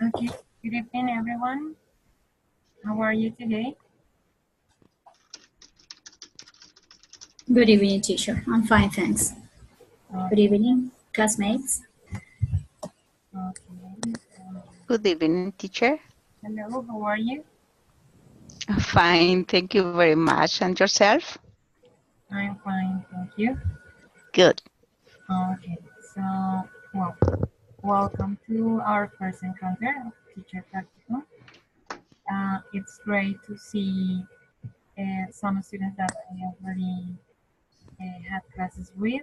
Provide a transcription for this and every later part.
Okay, good evening, everyone. How are you today? Good evening, teacher. I'm fine, thanks. Good evening, classmates. Okay. Good evening, teacher. Hello, how are you? Fine, thank you very much. And yourself? I'm fine, thank you. Good. Okay, so, well, welcome to our first encounter of Teacher Practicum. It's great to see some students that I already had classes with.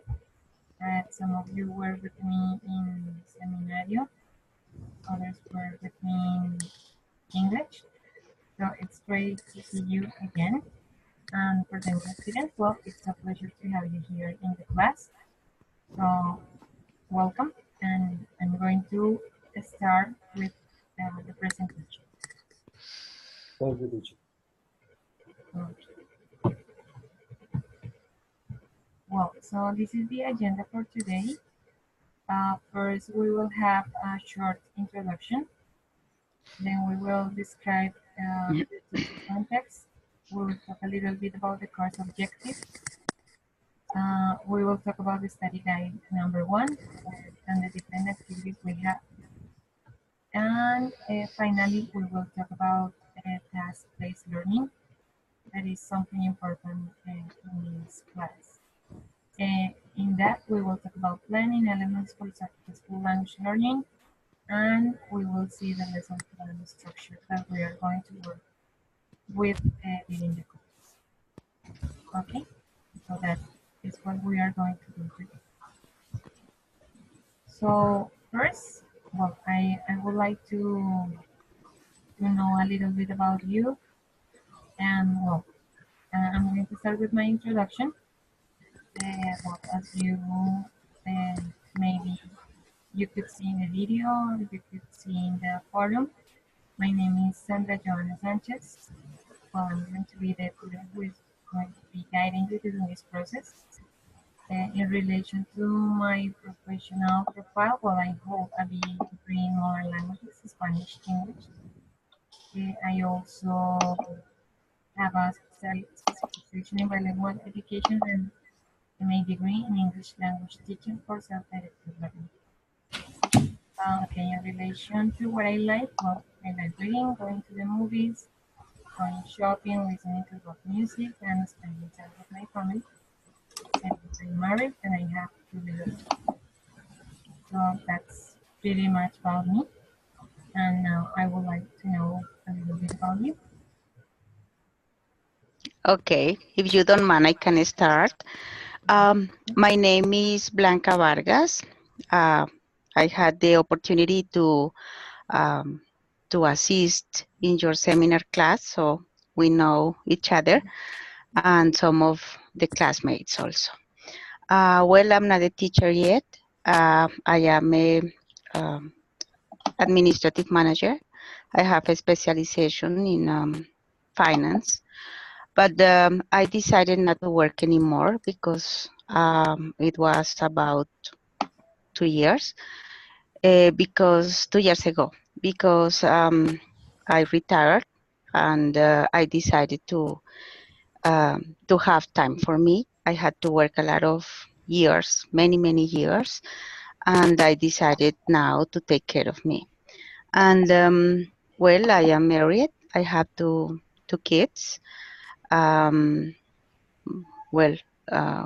Some of you were with me in Seminario, others were with me in English. So it's great to see you again. And for the new students, well, it's a pleasure to have you here in the class. So welcome, and I'm going to start with the presentation. Thank you, teacher. Okay. Well, so this is the agenda for today. First, we will have a short introduction. Then we will describe the teaching context. We will talk a little bit about the course objectives. We will talk about the study guide number 1 and the different activities we have. And finally, we will talk about task-based learning. That is something important in this class. In that, we will talk about planning elements for successful language learning, and we will see the lesson plan structure that we are going to work with within the course. Okay, so that is what we are going to do today. So first, well, I would like to know a little bit about you, and well, I'm going to start with my introduction. Well, as you maybe you could see in the video, or you could see in the forum, my name is Sandra Joana Sanchez. Well, I'm going to be the tutor who is going to be guiding you through this process. In relation to my professional profile, well, I hold a BA degree in modern languages, Spanish, English. I also have a specialization in bilingual education and MA degree in English language teaching for self-directed learning. Okay, in relation to what I like, well, I like reading, going to the movies, going shopping, listening to rock music, and spending time with my family. And I'm married and I have 2 little children. So that's pretty much about me. And now I would like to know a little bit about you. Okay, if you don't mind, I can start. My name is Blanca Vargas. I had the opportunity um, to assist in your seminar class, so we know each other and some of the classmates also. Well, I'm not a teacher yet. I am a administrative manager. I have a specialization in finance, but I decided not to work anymore because it was about 2 years. Because 2 years ago, because I retired and I decided to have time for me. I had to work a lot of years, many years, and I decided now to take care of me. And well, I am married. I have two kids. Um, well,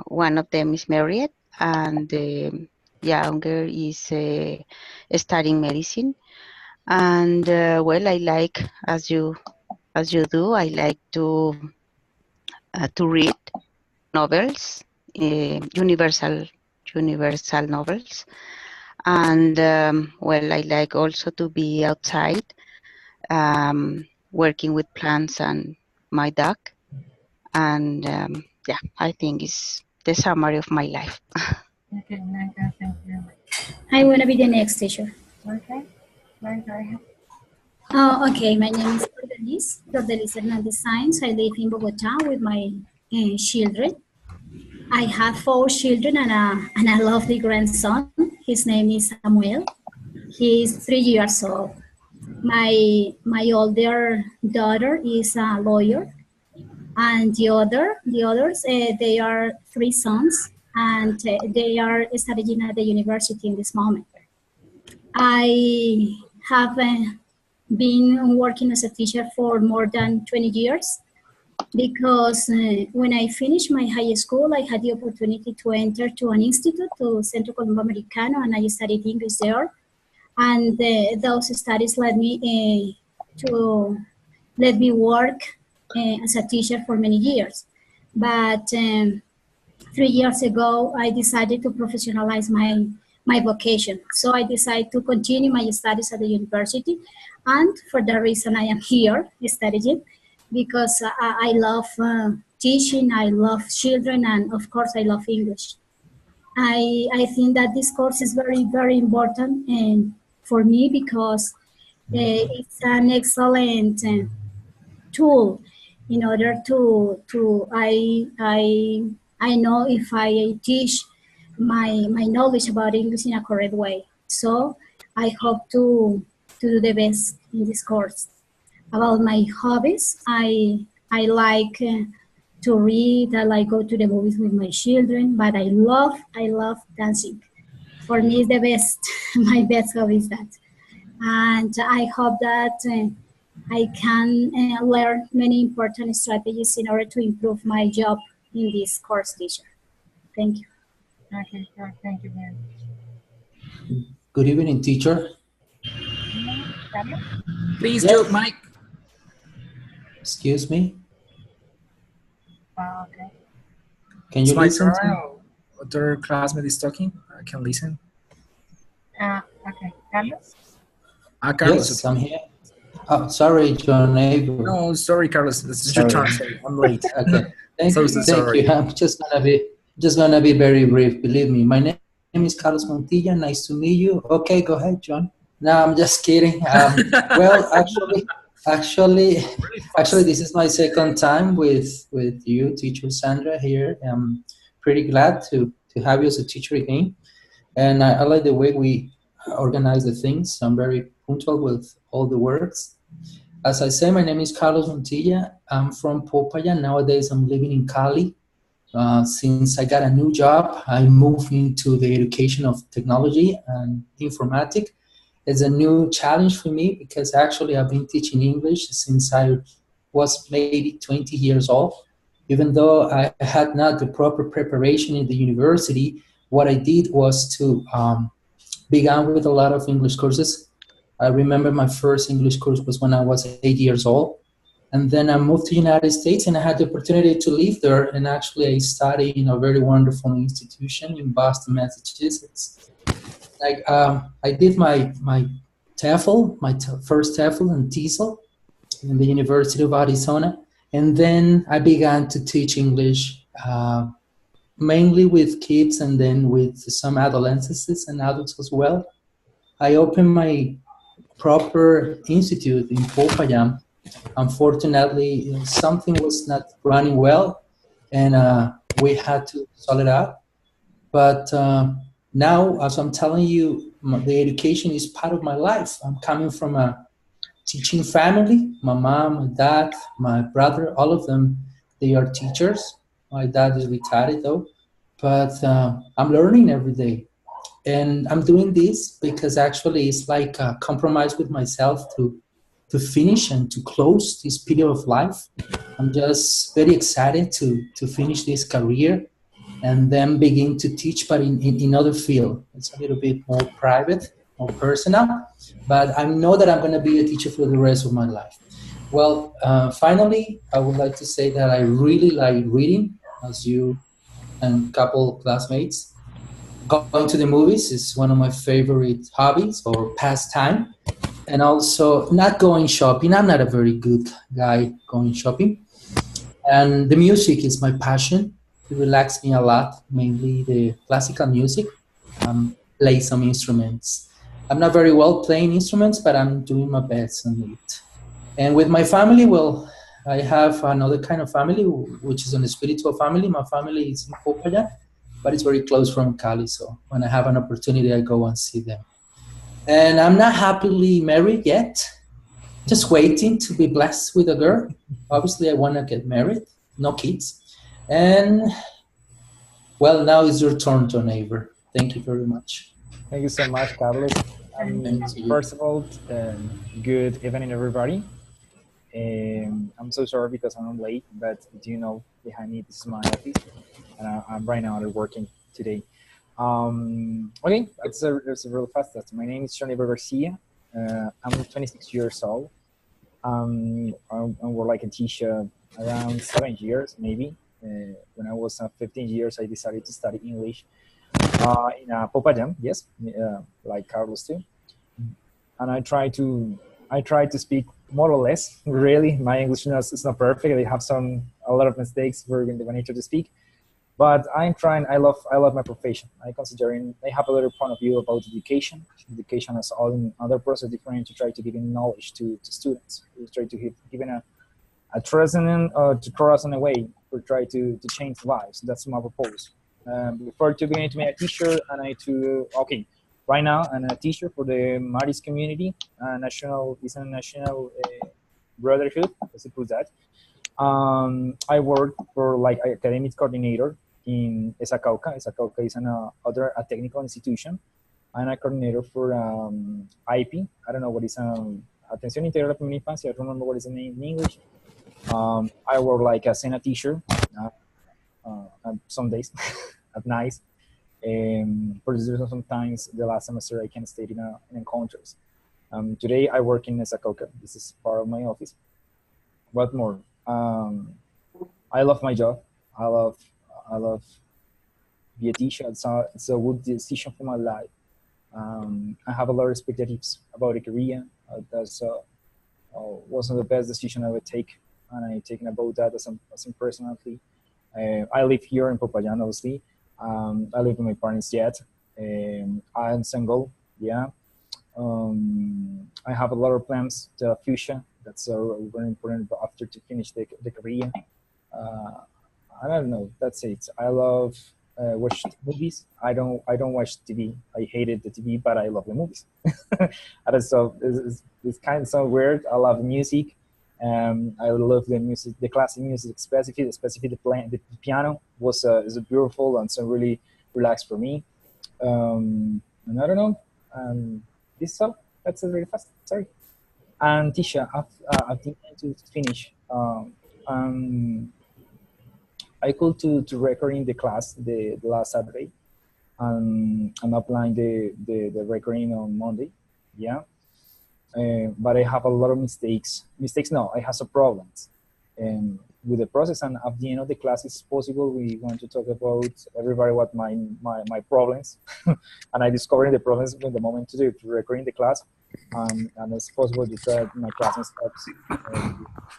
one of them is married, and the younger is studying medicine. And well, I like, as you do, I like to read novels, universal novels, and well, I like also to be outside, working with plants and my dog, and yeah, I think it's the summary of my life. Okay, Magda, thank you very much. I'm going to be the next teacher. Okay, very, very happy. Oh, okay. My name is Dordelis Hernandez Sainz. I live in Bogota with my children. I have 4 children and a lovely grandson. His name is Samuel. He's 3 years old. My older daughter is a lawyer, and the others they are 3 sons, and they are studying at the university in this moment. I have been working as a teacher for more than 20 years because when I finished my high school, I had the opportunity to enter to an institute, to Centro Colombo Americano, and I studied English there. And those studies led me to let me work as a teacher for many years. But 3 years ago, I decided to professionalize my vocation. So I decided to continue my studies at the university. And for that reason, I am here studying, because I love teaching, I love children, and of course, I love English. I think that this course is very, very important and for me, because it's an excellent tool in order to I know if I teach my knowledge about English in a correct way. So I hope to do the best in this course. About my hobbies, I like to read. I like go to the movies with my children, but I love dancing. For me, it's the best. My best hobby is that, and I hope that I can learn many important strategies in order to improve my job in this course, teacher. Thank you. Okay, sure. Thank you very much. Good evening, teacher. Carlos? Please, Yes. Joe, Mike. Excuse me. Okay. Can It's you my listen turn. to me? Other classmate is talking. I can listen. Okay, Carlos? Carlos. Yes, I'm here. Oh, sorry, John Abel. No, sorry, Carlos. This is your turn. Sorry, I'm late. Okay. Thank So you. sorry. Thank you. I'm just gonna be very brief. Believe me. My name is Carlos Montilla. Nice to meet you. Okay, go ahead, John. No, I'm just kidding. Well, actually, this is my second time with you, teacher Sandra, here. I'm pretty glad to have you as a teacher again. And I like the way we organize the things. I'm very punctual with all the words. As I say, my name is Carlos Montilla. I'm from Popayán. Nowadays, I'm living in Cali. Since I got a new job, I moved into the education of technology and informatics. It's a new challenge for me because actually I've been teaching English since I was maybe 20 years old. Even though I had not the proper preparation in the university, what I did was to began with a lot of English courses. I remember my first English course was when I was 8 years old. And then I moved to the United States and I had the opportunity to live there. And actually I studied in a very wonderful institution in Boston, Massachusetts. I did my TEFL, first TEFL and TESOL in the University of Arizona. And then I began to teach English mainly with kids and then with some adolescents and adults as well. I opened my proper institute in Popayán. Unfortunately, something was not running well, and we had to sort it out. But now, as I'm telling you, the education is part of my life. I'm coming from a teaching family. My mom, my dad, my brother, all of them, they are teachers. My dad is retired though, but I'm learning every day. And I'm doing this because actually it's like a compromise with myself to to finish and to close this period of life. I'm just very excited to finish this career and then begin to teach, but in other field. It's a little bit more private, more personal, but I know that I'm going to be a teacher for the rest of my life. Well, finally, I would like to say that I really like reading, as you and a couple classmates. Going to the movies is one of my favorite hobbies or pastime. And also not going shopping. I'm not a very good guy going shopping. And the music is my passion. It relaxes me a lot, mainly the classical music. Play some instruments. I'm not very well playing instruments, but I'm doing my best on it. And with my family, well, I have another kind of family, which is a spiritual family. My family is in Popayán, but it's very close from Cali. So when I have an opportunity, I go and see them. And I'm not happily married yet. Just waiting to be blessed with a girl. Obviously, I want to get married. No kids. And, well, now it's your turn, John Aver. Thank you very much. Thank you so much, Carlos. Thank you. First of all, good evening, everybody. I'm so sorry because I'm late, but do you know, behind me, this is my office. And I'm right now working today. Okay, it's a real fast. My name is John Aver Garcia. I'm 26 years old. I work like a teacher around 7 years, maybe. When I was 15 years, I decided to study English in Popayán, yes, like Carlos too. And I try to speak more or less. Really, my English is not perfect. I have a lot of mistakes when I need to speak. But I'm trying. I love my profession. I have a little point of view about education. Education is all in other process different to try to give knowledge to students. We try to give a trust to cross in a way. We try to change lives. That's my purpose. Before to going to be a teacher, right now I'm a teacher for the Maris community. National brotherhood. Let's put that. I work for like academic coordinator in Esacauca. Esacauca is a technical institution. I'm a coordinator for IP. I don't know what is Atención Integral a la Primera Infancia. I don't remember what is the name in English. I work like as a teacher some days at night. For sometimes the last semester I can stay in encounters. Today I work in Esacauca. This is part of my office. What more? I love my job. I love be a teacher. It's a good decision for my life. I have a lot of expectations about the career. That's was one of the best decisions I would take, and I taken about that as personally. I live here in Popayán, obviously. I live with my parents yet. I'm single. Yeah. I have a lot of plans to the future. That's very important after to finish the career. I don't know. That's it. I love watch movies. I don't watch TV. I hated the TV, but I love the movies. And so it's kind of so weird. I love music. I love the music, the classic music, especially the piano is beautiful and so really relaxed for me. And I don't know. This is all. That's really fast. Sorry. And Tisha, I've been to finish. I called to recording the class the last Saturday. I'm applying the recording on Monday. Yeah. But I have a lot of mistakes. No, I have some problems. With the process, and at the end of the class, it's possible we want to talk about everybody what my problems, and I discovered the problems when the moment to recording the class, and it's possible to try my classmates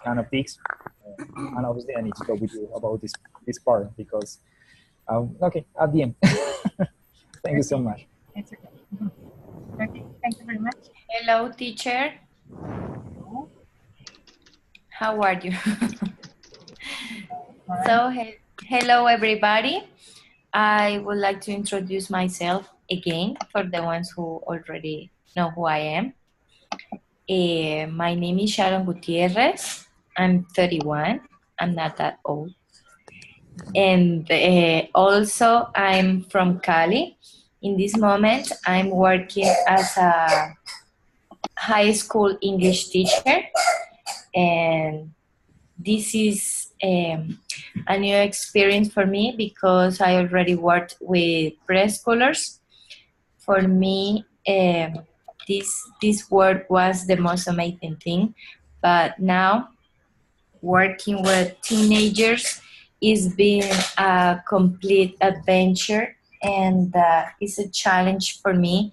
kind of things, and obviously I need to talk with you about this part because, okay, at the end. Thank you so much. It's okay. Okay, thank you very much. Hello, teacher. How are you? So, hello, everybody. I would like to introduce myself again for the ones who already know who I am. My name is Sharon Gutierrez. I'm 31. I'm not that old. And also, I'm from Cali. In this moment, I'm working as a high school English teacher, and this is a new experience for me because I already worked with preschoolers. For me, this work was the most amazing thing, but now working with teenagers is being a complete adventure, and it's a challenge for me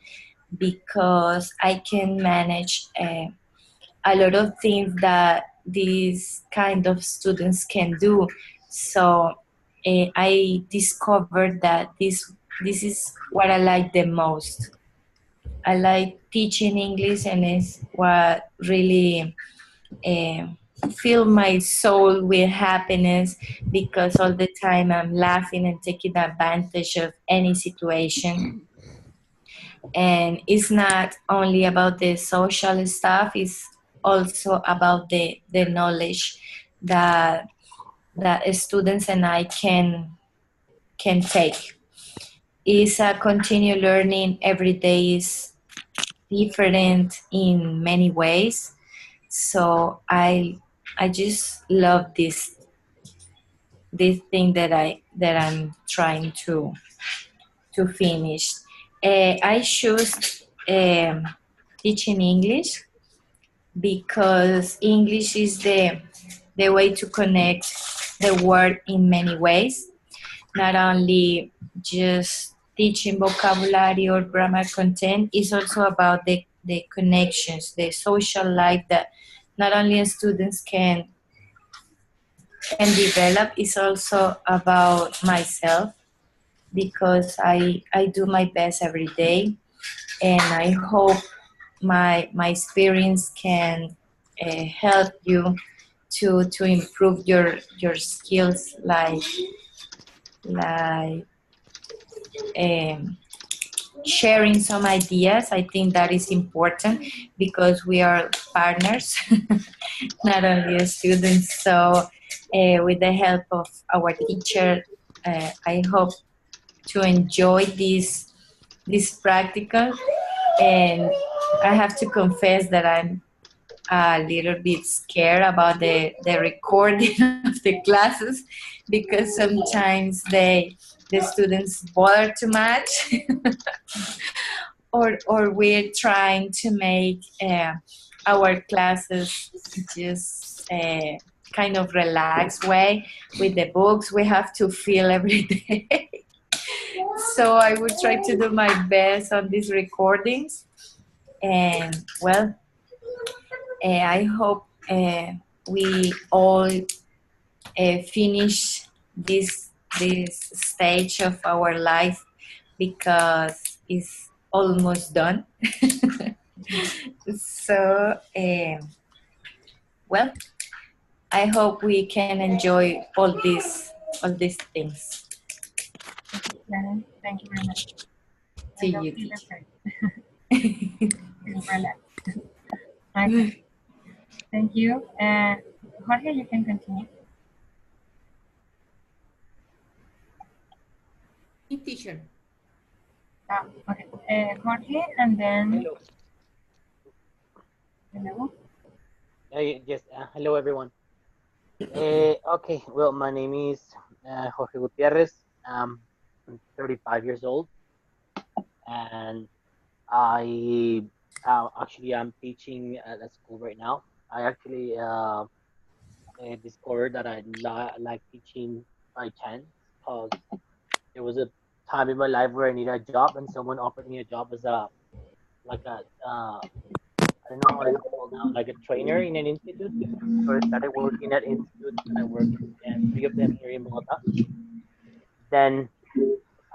because I can manage a lot of things that these kind of students can do. So I discovered that this is what I like the most. I like teaching English, and it's what really uh, fill my soul with happiness because all the time I'm laughing and taking advantage of any situation. And it's not only about the social stuff, it's also about the knowledge that students and I can take. It's a continual learning. Every day is different in many ways. So I just love this thing that I'm trying to finish. I choose teaching English because English is the way to connect the world in many ways, not only just teaching vocabulary or grammar content. It's also about the connections, the social life that not only students can develop. It's also about myself because I do my best every day, and I hope my experience can help you to improve your skills, like um, sharing some ideas. I think that is important because we are partners, not only students. So with the help of our teacher, I hope to enjoy this practical. And I have to confess that I'm a little bit scared about the recording of the classes because sometimes the students bother too much, or we're trying to make our classes just kind of relaxed way with the books we have to feel every day. So I will try to do my best on these recordings, and well, I hope we all finish this stage of our life because it's almost done. So well, I hope we can enjoy all these things. Thank you very much. To I don't you, feel teacher. afraid. Feel relaxed. Okay. Thank you. Jorge, you can continue. Teacher. Okay. Jorge, and then Hello. hello. Yes. Hello, everyone. Okay. Well, my name is Jorge Gutierrez. I'm 35 years old, and I actually I'm teaching at a school right now. I actually discovered that I like teaching by chance because there was a time in my life where I needed a job, and someone offered me a job as a like a I don't know what it's called now, like a trainer in an institute. So I started working at institutes, and I worked at three of them here in Bogota. Then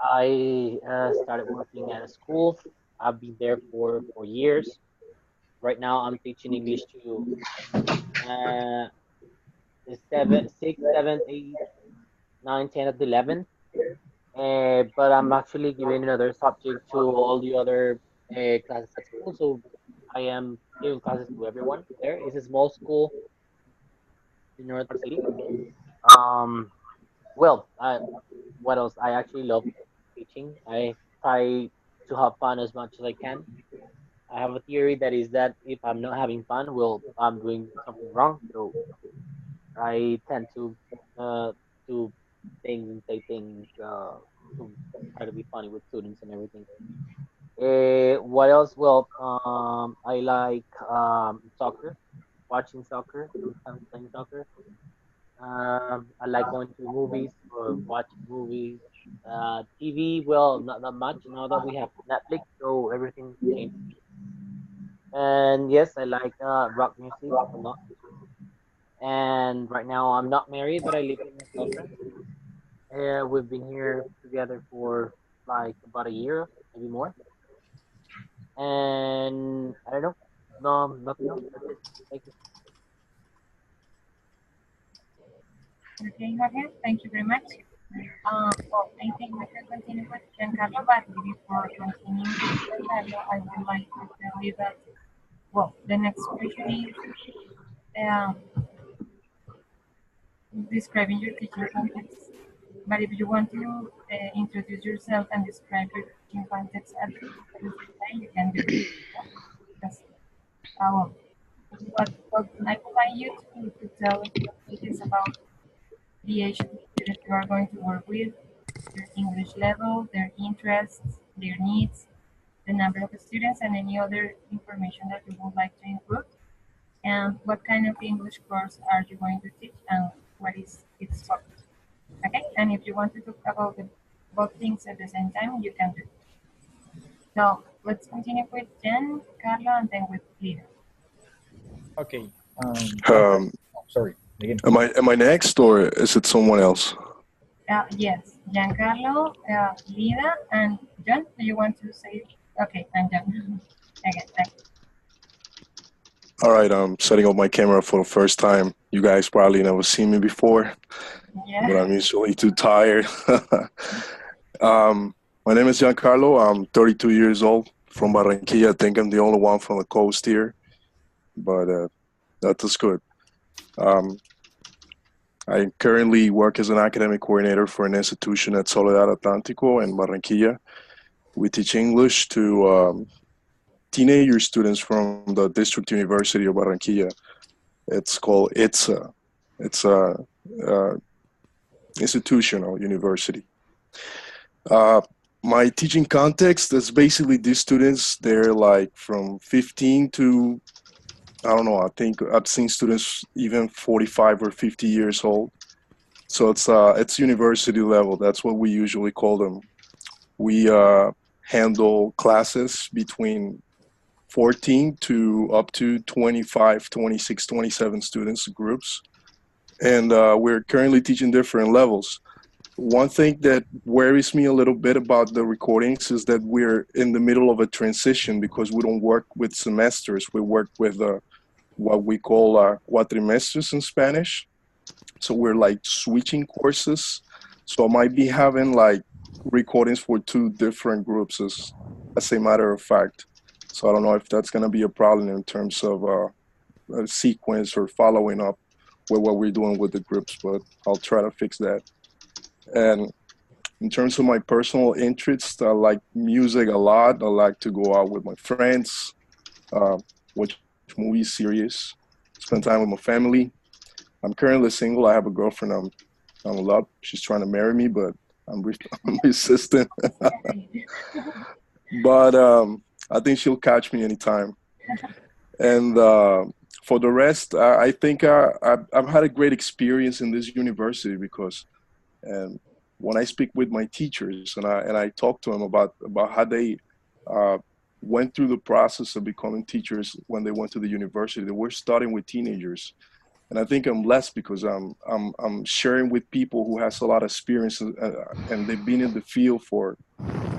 I started working at a school. I've been there for 4 years. Right now, I'm teaching English to uh, the 11. But I'm actually giving another subject to all the other classes at school. So I am giving classes to everyone there. It's a small school in North Park City. Um, well, what else? I actually love teaching. I try to have fun as much as I can. I have a theory that is that if I'm not having fun, well, I'm doing something wrong. So I tend to do things and say things to try to be funny with students and everything. What else? Well, I like soccer, watching soccer, sometimes playing soccer. I like going to movies or watching movies. TV, well, not that much now that we have Netflix, so everything changed. And yes, I like rock music a lot. And right now I'm not married, but I live with my girlfriend. We've been here together for like about a year, maybe more. And I don't know, no, nothing else. That's it. Thank you. Okay, Jorge, thank you very much. Well, I think we can continue with Giancarlo, but before continuing with Giancarlo, I would like to tell you that, well, the next question is um, describing your teaching context. But if you want to introduce yourself and describe your teaching context at the same time, you can do it. Yes. Um, what I would like you to tell is about the age of the student you are going to work with, their English level, their interests, their needs, the number of students, and any other information that you would like to include. And what kind of English course are you going to teach and what is its focus? Okay, and if you want to talk about both things at the same time, you can do. So let's continue with Jen, Carlo, and then with Lida. Okay. Um, Sorry. Again. am I next or is it someone else? Yes, Giancarlo, Lida, and John. Do you want to say? Okay, and John. Okay, thanks. All right, I'm setting up my camera for the first time. You guys probably never seen me before, Yeah. but I'm usually too tired. My name is Giancarlo. I'm 32 years old from Barranquilla. I think I'm the only one from the coast here, but that's good. I currently work as an academic coordinator for an institution at Soledad Atlántico in Barranquilla. We teach English to teenager students from the District University of Barranquilla. It's called ITSA. It's a institutional university. My teaching context is basically these students, they're like from 15 to, I don't know, I think I've seen students even 45 or 50 years old. So it's university level. That's what we usually call them. We handle classes between 14 to up to 25, 26, 27 students groups. And we're currently teaching different levels. One thing that worries me a little bit about the recordings is that we're in the middle of a transition because we don't work with semesters. We work with what we call cuatrimestres in Spanish. So we're like switching courses. So I might be having like recordings for two different groups as a matter of fact. So I don't know if that's going to be a problem in terms of a sequence or following up with what we're doing with the groups, but I'll try to fix that. And in terms of my personal interests, I like music a lot. I like to go out with my friends, watch movies, series, spend time with my family. I'm currently single. I have a girlfriend I'm in love. She's trying to marry me, but I'm resistant. But I think she'll catch me anytime. And for the rest, I think I've had a great experience in this university because when I speak with my teachers and I talk to them about how they went through the process of becoming teachers when they went to the university, they were starting with teenagers. And I think I'm blessed because I'm sharing with people who has a lot of experience and they've been in the field for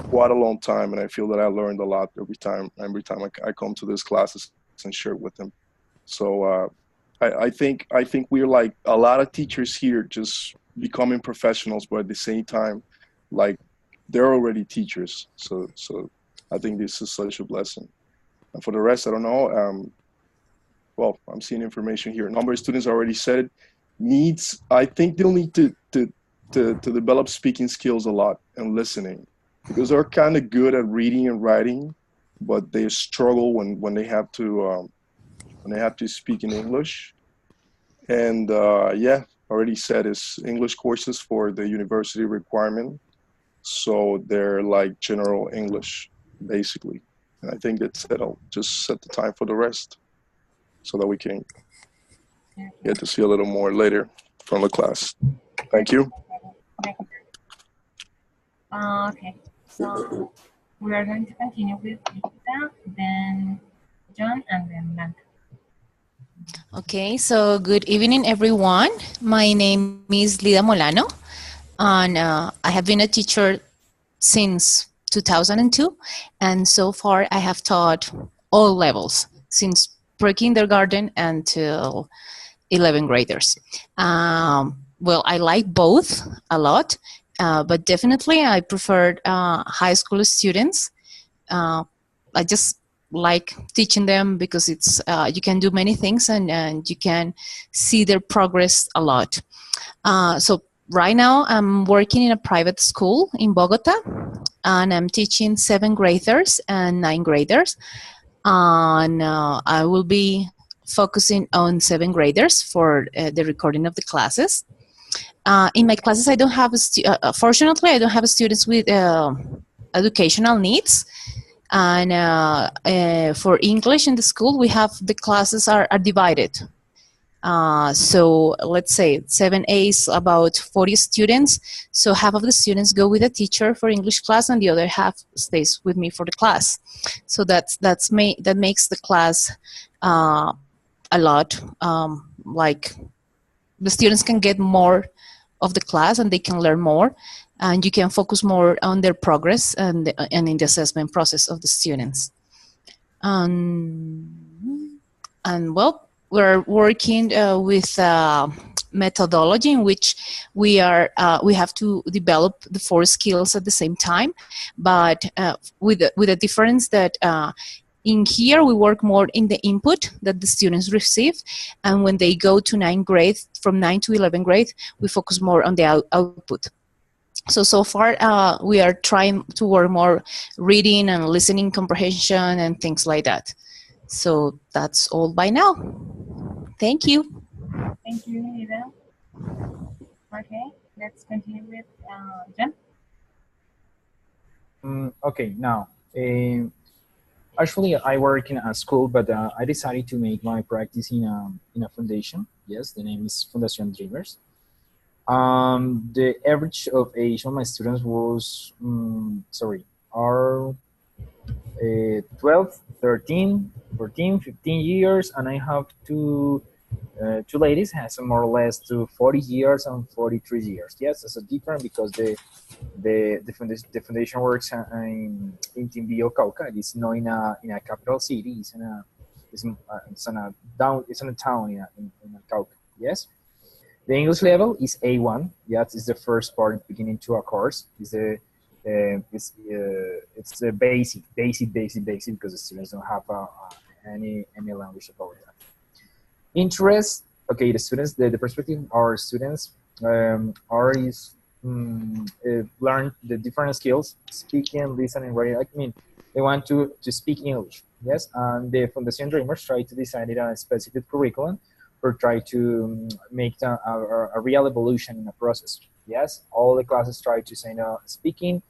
quite a long time. And I feel that I learned a lot every time I come to these classes and share with them. So I think we're like a lot of teachers here just becoming professionals, but at the same time, like they're already teachers. So I think this is such a blessing. And for the rest, I don't know. Well, I'm seeing information here. Number of students already said it. Needs, I think they'll need to develop speaking skills a lot and listening because they're kind of good at reading and writing, but they struggle when they have to speak in English. And yeah, already said it's English courses for the university requirement. So they're like general English, basically. And I think that's it. I'll just set the time for the rest so that we can get to see a little more later from the class. Thank you. Okay, so we are going to continue with Nikita, then John, and then Blanca. Okay, so good evening, everyone. My name is Lida Molano, and I have been a teacher since 2002, and so far I have taught all levels, since pre-kindergarten until 11th graders. Well, I like both a lot, but definitely I preferred high school students. I just like teaching them because it's you can do many things and you can see their progress a lot. So right now I'm working in a private school in Bogota, and I'm teaching 7th graders and 9th graders. And I will be focusing on 7th graders for the recording of the classes. In my classes, I don't have, fortunately, I don't have students with educational needs. And for English in the school, we have the classes are divided. So let's say 7A is about 40 students. So half of the students go with a teacher for English class, and the other half stays with me for the class. So that makes the class a lot like the students can get more of the class and they can learn more, and you can focus more on their progress and in the assessment process of the students. And well, we're working with methodology in which we have to develop the 4 skills at the same time, but with a difference that in here we work more in the input that the students receive, and when they go to 9th grade, from 9th to 11th grade, we focus more on the output. So far we are trying to work more reading and listening comprehension and things like that. So that's all by now. Thank you. Thank you, Ida. Okay, let's continue with John. Okay, now, actually I work in a school, but I decided to make my practice in a foundation. Yes, the name is Fundación Dreamers. The average of age of my students was, are 12, 13, 14, 15 years, and I have two ladies has more or less to 40 years and 43 years. Yes, it's a different because the foundation works in Quindío, Cauca. It's not in a capital city. It's in a town in Cauca. Yes. The English level is A1. That is the first part beginning to a course. It's the basic because the students don't have any language about that. Interest. Okay, the students. The perspective of our students learn the different skills: speaking, listening, writing. I mean, they want to speak English. Yes, and the Fundación Dreamers try to design a specific curriculum or try to make a real evolution in the process. Yes, all the classes try to say speaking,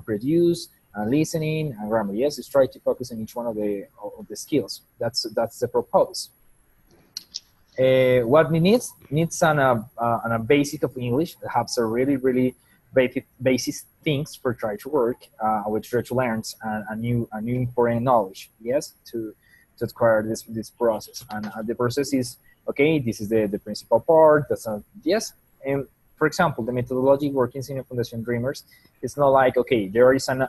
produce, listening, and grammar. Yes, it's try to focus on each one of the skills. That's the purpose. What we need on a basic of English that has a really basic things for try to work with try to learn a new important knowledge. Yes, to acquire this process, and the process is okay. This is the principal part. That's yes. And for example, the methodology working in Fundación Dreamers, it's not like okay, there is an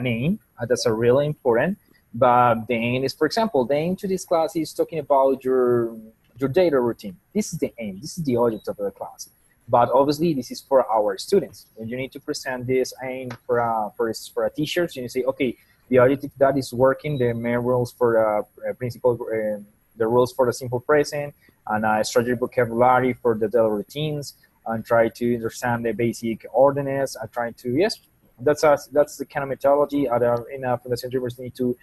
aim that's a really important, but the aim is, for example, the aim to this class is talking about your daily routine. This is the aim. This is the object of the class. But obviously, this is for our students. When you need to present this aim for a teacher, so you say, okay, the objective that is working the main rules for the principal, the rules for the simple present, and strategic vocabulary for the daily routines, and try to understand the basic ordinance. I try to That's the kind of methodology in Fundación Dreamers need to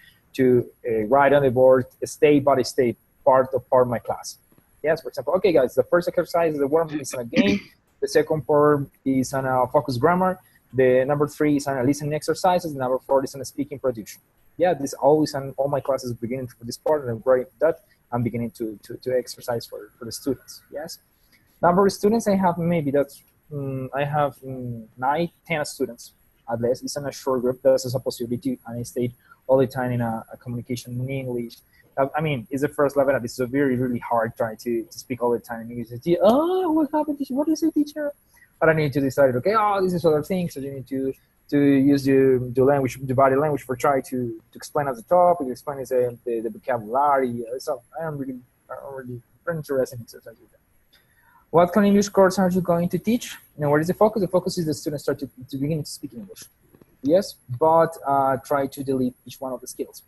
write on the board state by state, part of my class. Yes, for example, okay, guys, the first exercise is the warm is on a game. The second part is on a focus grammar. The number 3 is on a listening exercises. The number 4 is on a speaking production. Yeah, this always on all my classes beginning for this part, and I'm writing that. I'm beginning to exercise for the students. Yes, number of students I have maybe that's I have 9, 10 students at least. It's in a short group. There's a possibility, and I stayed all the time in a communication in English. I mean, it's the first level, and it's a very, really hard trying to speak all the time in English. Oh, what happened, teacher? What is it, teacher? But I need to decide, okay, oh, this is other thing. So you need to use the language, the body language for try to explain as the topic, explain the vocabulary. So I am really interested in exercise with that. What kind of English course are you going to teach? And what is the focus? The focus is the students start to begin to speak English. Yes, but try to delete each one of the skills.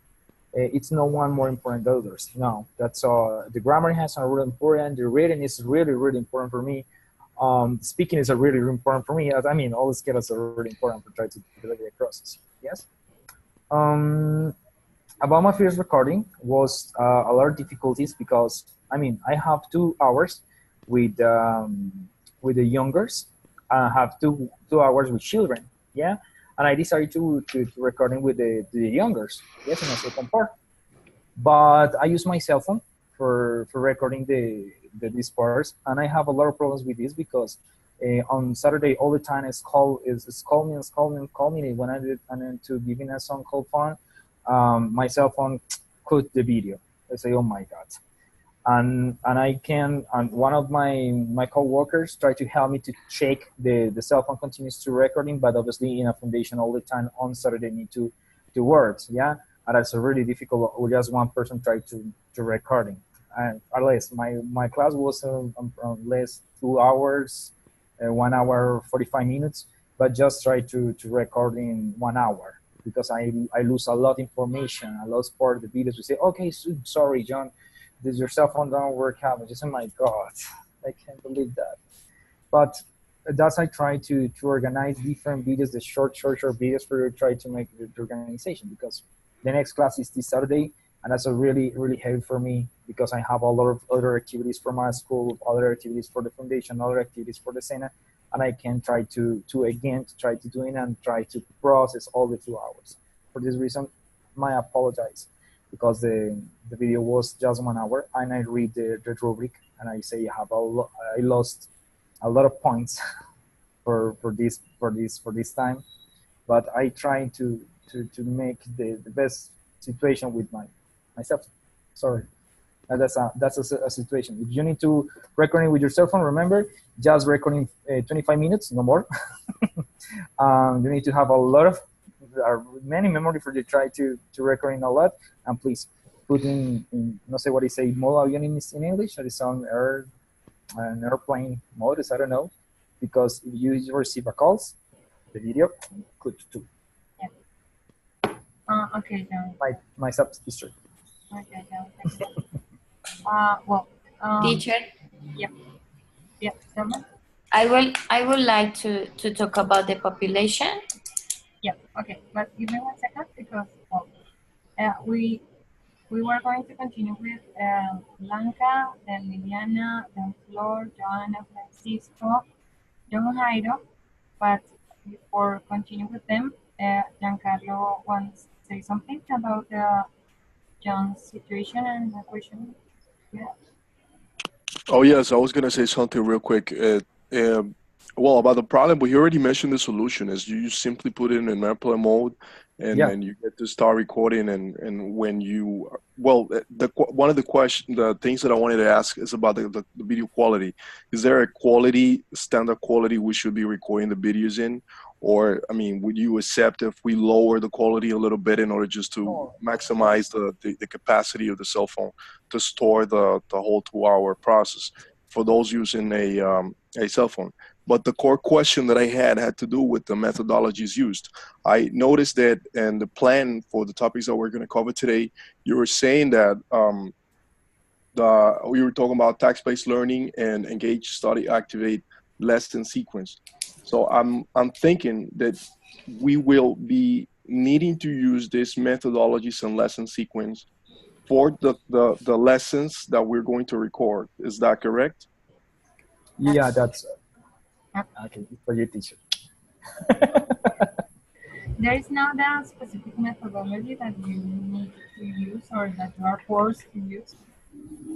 It's no one more important than others. No, that's the grammar has a really important. The reading is really, really important for me. Speaking is a really, really important for me. I mean, all the skills are really important for trying to deliver the process. Yes. About my first recording was a lot of difficulties because I mean I have 2 hours with the youngers. I have two hours with children. Yeah. And I decided to recording with the youngers, yes, in a second part. But I use my cell phone for recording these parts, and I have a lot of problems with this because on Saturday all the time it's call me. When I need to give in a song called fun, my cell phone cut the video. I say, oh my god. And one of my co-workers tried to help me to check the cell phone continues to recording, but obviously in a foundation all the time on Saturday need to work, yeah, and that's really difficult with just one person tried to recording. And at least my class was less 2 hours, 1 hour 45 minutes, but just try to record in 1 hour because I lose a lot of information. I lost part of the videos. We say, okay, sorry, John. Does your cell phone don't work out? I just, oh my God, I can't believe that. But that's I try to organize different videos, the short videos for try to make the organization because the next class is this Saturday, and that's a really, really heavy for me because I have a lot of other activities for my school, other activities for the foundation, other activities for the Sena, and I can try to try to do it and try to process all the 2 hours. For this reason, I apologize. Because the video was just 1 hour, and I read the rubric, and I say I lost a lot of points for this time, but I try to make the best situation with myself. Sorry, that's a situation. If you need to recording with your cell phone, remember just recording 25 minutes, no more. You need to have a lot of many memory for you try to recording a lot, and please put in no sé what is say mode avión in English, or it's on an airplane mode, I don't know, because if you receive a calls, the video could too. Yeah. Okay, John. My substitute. Okay, John. Well. Teacher. Yep. Yep. Someone? I would like to talk about the population. Yeah, okay, but give me 1 second because we were going to continue with Blanca, then Liliana, then Flor, Joanna, Francisco, John Jairo, but before continuing with them, Giancarlo wants to say something about John's situation and the question. Yeah. Oh yes, I was gonna say something real quick. Well, about the problem, but you already mentioned the solution is you simply put it in airplane mode, and then you get to start recording. And when you, well, one of the things that I wanted to ask is about the video quality. Is there a standard quality we should be recording the videos in? Or, I mean, would you accept if we lower the quality a little bit in order just to maximize the capacity of the cell phone to store the whole 2 hour process for those using a cell phone? But the core question that I had to do with the methodologies used. I noticed that in the plan for the topics that we're going to cover today, you were saying that we were talking about text-based learning and engage, study, activate, lesson sequence. So I'm thinking that we will be needing to use these methodologies and lesson sequence for the lessons that we're going to record. Is that correct? Yeah, that's Yep. okay for your teacher. There is not a specific methodology that you need to use or that you are forced to use,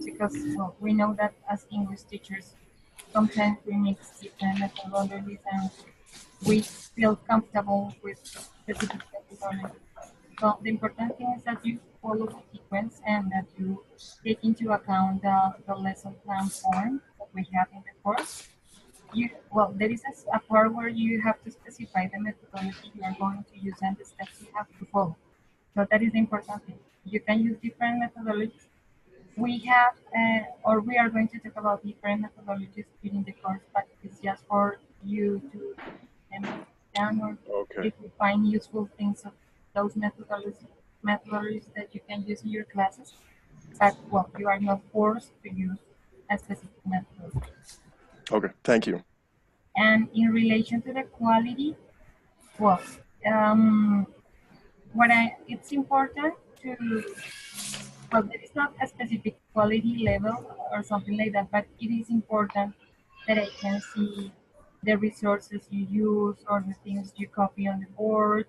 because well, we know that as English teachers, sometimes we mix different methodologies and we feel comfortable with specific methodology. So the important thing is that you follow the sequence and that you take into account the lesson plan form that we have in the course. Well, there is a part where you have to specify the methodology you are going to use and the steps you have to follow. So that is the important thing. You can use different methodologies. We have, or we are going to talk about different methodologies during the course, but it's just for you to down or Okay. if you find useful things of those methodologies that you can use in your classes. But well, you are not forced to use a specific methodology. Okay, thank you. And in relation to the quality, well, it's important to, well, there is not a specific quality level or something like that, but it is important that I can see the resources you use or the things you copy on the board.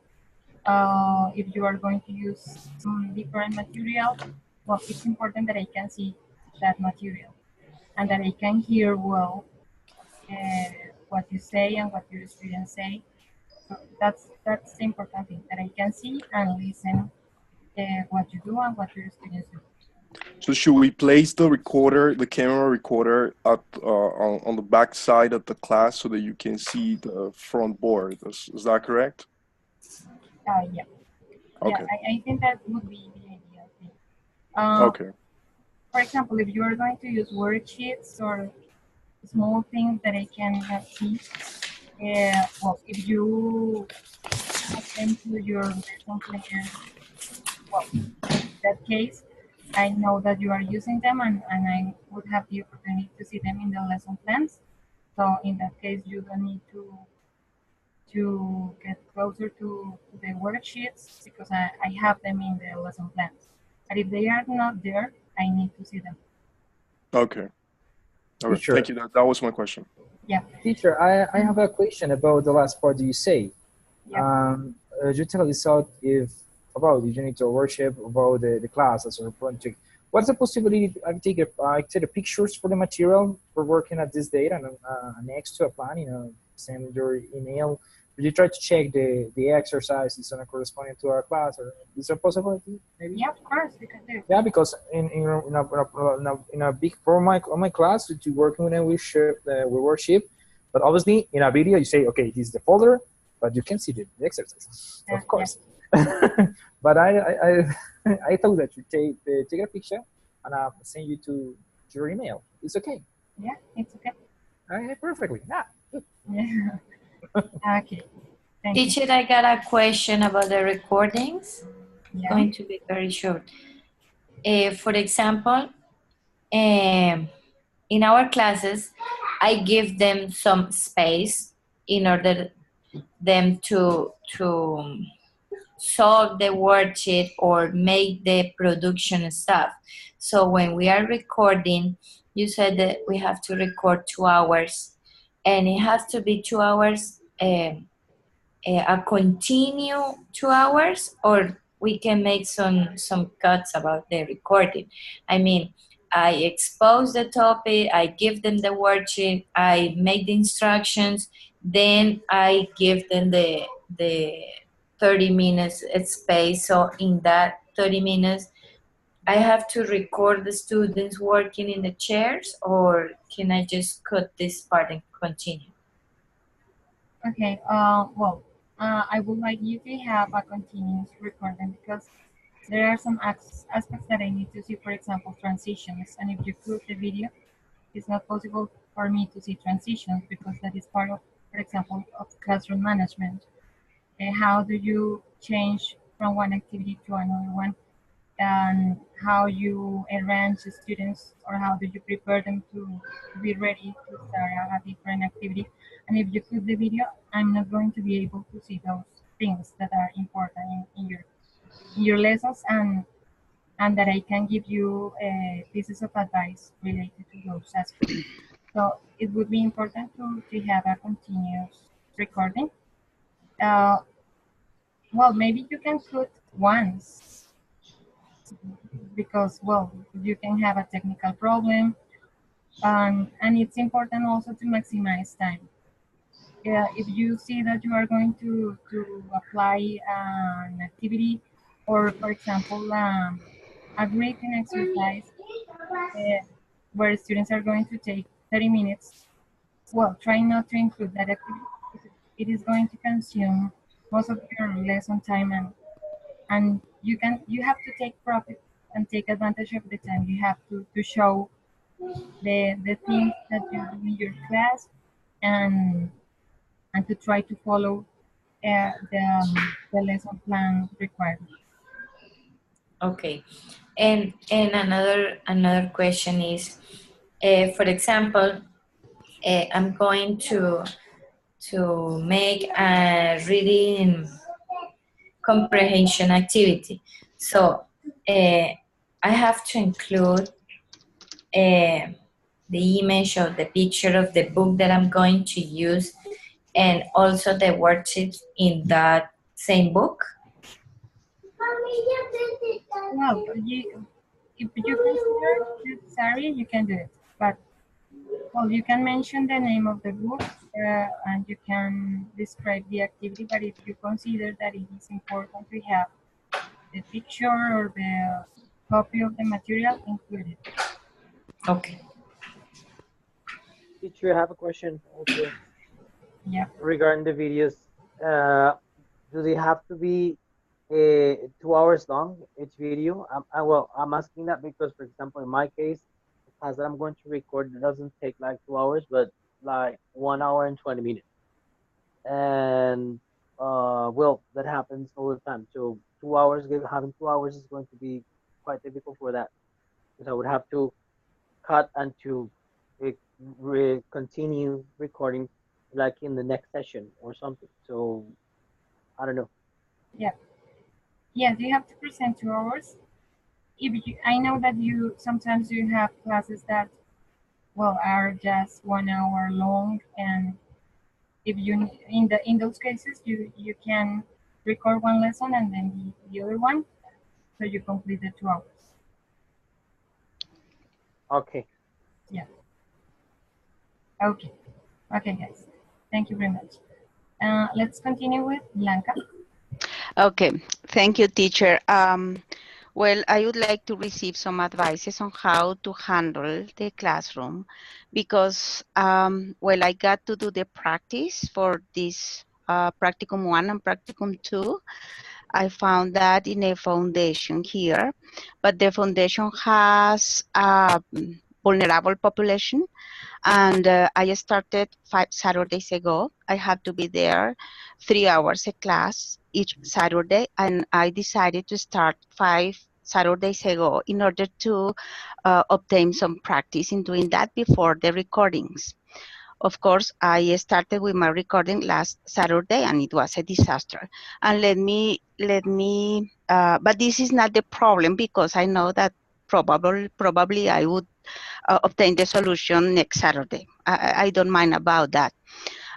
If you are going to use some different material, well, it's important that I can see that material and that I can hear well what you say and what your students say. So that's the important thing, that I can see and listen what you do and what your students do. So should we place the recorder, the camera recorder, at on the back side of the class so that you can see the front board? Is that correct? Yeah. Okay. Yeah, I think that would be the ideal thing. Okay. For example, if you are going to use worksheets or small things that I can see, well, if you add them to your lesson plan, well, in that case, I know that you are using them and I would have the opportunity to see them in the lesson plans. So in that case, you don't need to get closer to the worksheets because I have them in the lesson plans. But if they are not there, I need to see them. Okay. Okay. Teacher. Thank you. That was my question. Yeah. Teacher, I have a question about the last part you say. Yeah. You tell us out if about you need to worship about the classes or project. What's the possibility I take the pictures for the material for working at this date and next to a plan, you know, send your email. Did you try to check the exercises on a corresponding to our class, or is there a possibility? Maybe? Yeah, of course, we can do. Yeah, because in a big for my class, to working with we worship, but obviously in a video you say, okay, this is the folder, but you can see the exercises, of course. Yeah. But I thought that you take a picture and send you to your email. It's okay. Yeah, it's okay. Perfectly. Yeah. Good. Yeah. Okay. Teacher, I got a question about the recordings. Yeah. Going to be very short. For example, in our classes, I give them some space in order them to solve the worksheet or make the production stuff. So when we are recording, you said that we have to record 2 hours, and it has to be 2 hours, a continue 2 hours, or we can make some cuts about the recording. I mean, I expose the topic, I give them the worksheet, I make the instructions, then I give them the 30 minutes space. So in that 30 minutes, I have to record the students working in the chairs, or can I just cut this part and continue? Okay, well, I would like you to have a continuous recording because there are some aspects that I need to see, for example, transitions. And if you put the video, it's not possible for me to see transitions because that is part of, for example, of classroom management. How do you change from one activity to another one? and how you arrange the students or how do you prepare them to be ready to start a different activity. And if you put the video, I'm not going to be able to see those things that are important in your lessons, and that I can give you pieces of advice related to those aspects. So it would be important to have a continuous recording. Uh, well, maybe you can put once because, well, you can have a technical problem, and it's important also to maximize time. If you see that you are going to apply an activity or, for example, a written exercise where students are going to take 30 minutes, well, try not to include that activity because it is going to consume most of your lesson time, and you have to take profit and take advantage of the time. You have to show the things that you do in your class, and to try to follow the lesson plan required. Okay. And another question is, for example, I'm going to make a reading comprehension activity. So I have to include the image or the picture of the book that I'm going to use and also the worksheets in that same book. Well, if you consider it necessary, you can do it. But, well, you can mention the name of the book and you can describe the activity. But if you consider that it is important to have the picture or the copy of the material included. Okay. Teacher, I have a question also. Yeah. Regarding the videos, do they have to be 2 hours long each video? Well, I'm asking that because, for example, in my case, the class that I'm going to record, it doesn't take like 2 hours, but like 1 hour and 20 minutes. And well, that happens all the time. So 2 hours, having 2 hours is going to be quite difficult for that, because I would have to cut and to continue recording like in the next session or something. So I don't know. Yeah. Yes, you have to present 2 hours. I know that sometimes you have classes that, well, are just 1 hour long, and if you in those cases you can record one lesson and then the other one, so you complete the 2 hours. Okay. Yeah. Okay. Okay, guys. Thank you very much. Let's continue with Blanca. Okay, thank you, teacher. Well, I would like to receive some advices on how to handle the classroom because, well, I got to do the practice for this practicum 1 and practicum 2. I found that in a foundation here, but the foundation has a vulnerable population, and I started 5 Saturdays ago. I have to be there 3 hours a class each Saturday, and I decided to start 5 Saturdays ago in order to obtain some practice in doing that before the recordings. Of course, I started with my recording last Saturday, and it was a disaster. And but this is not the problem, because I know that probably I would obtain the solution next Saturday. I don't mind about that.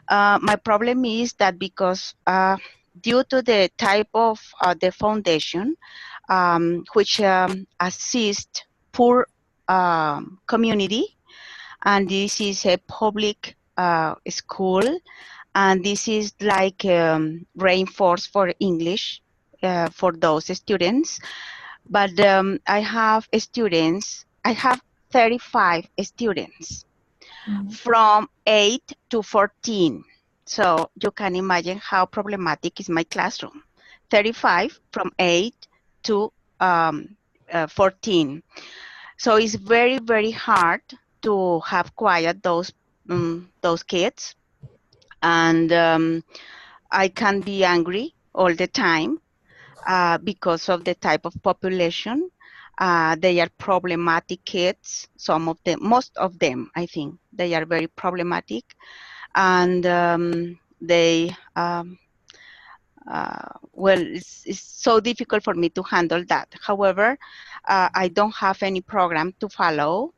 My problem is that because due to the type of the foundation, which assist poor community, and this is a public school, and this is like reinforced for English for those students. But I have 35 students from 8 to 14. So you can imagine how problematic is my classroom. 35 from 8 to 14. So it's very, very hard to have quiet those kids. And I can be angry all the time. because of the type of population. They are problematic kids. Some of them, most of them, I think, they are very problematic, and well, it's so difficult for me to handle that. However, I don't have any program to follow.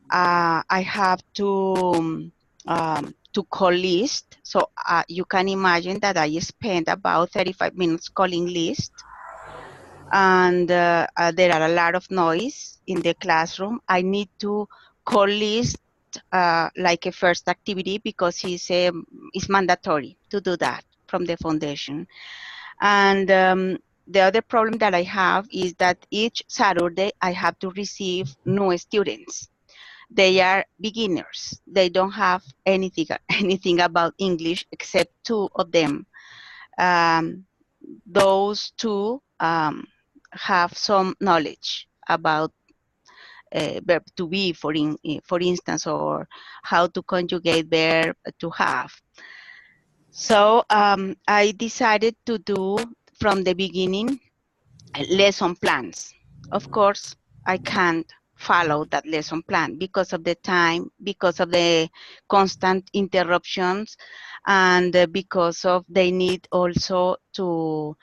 I have to call list. So you can imagine that I spend about 35 minutes calling list, and there are a lot of noise in the classroom. I need to call list like a first activity because it's mandatory to do that from the foundation. And the other problem that I have is that each Saturday I have to receive new students. They are beginners. They don't have anything about English except two of them. Those two have some knowledge about verb to be, for instance, or how to conjugate verb to have. So I decided to do from the beginning lesson plans. Of course, I can't follow that lesson plan because of the time, because of the constant interruptions, and because of they need also to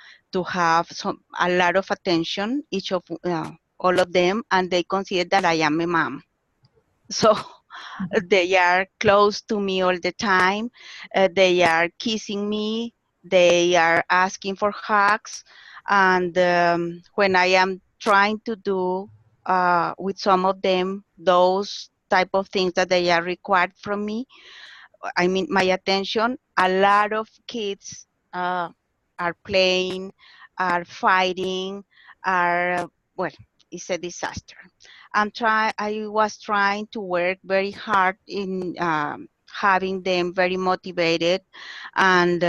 have a lot of attention, each of all of them, and they consider that I am a mom. So they are close to me all the time. They are kissing me. They are asking for hugs. And when I am trying to do with some of them those type of things that they are required from me, I mean my attention, a lot of kids are playing, are fighting, are, well, it's a disaster. I was trying to work very hard in having them very motivated and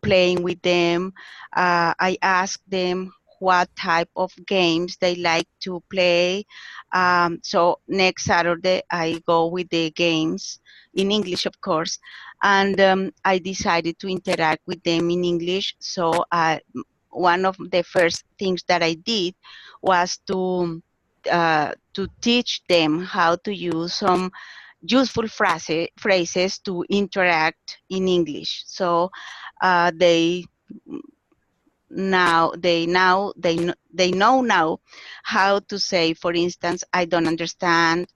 playing with them. I asked them what type of games they like to play. So next Saturday I go with the games in English, of course, and I decided to interact with them in English. So one of the first things that I did was to teach them how to use some useful phrases to interact in English. So they know now how to say, for instance, I don't understand.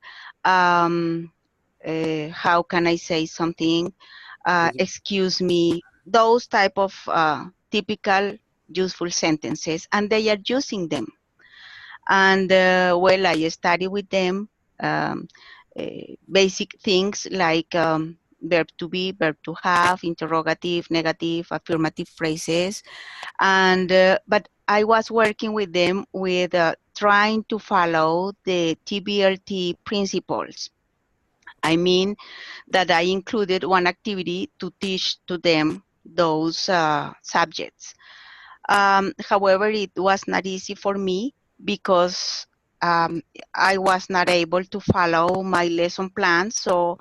How can I say something? Excuse me. Those type of typical useful sentences, and they are using them. And well, I study with them basic things like verb to be, verb to have, interrogative, negative, affirmative phrases. And but I was working with them with trying to follow the TBLT principles. I mean that I included one activity to teach to them those subjects. However, it was not easy for me because I was not able to follow my lesson plan, so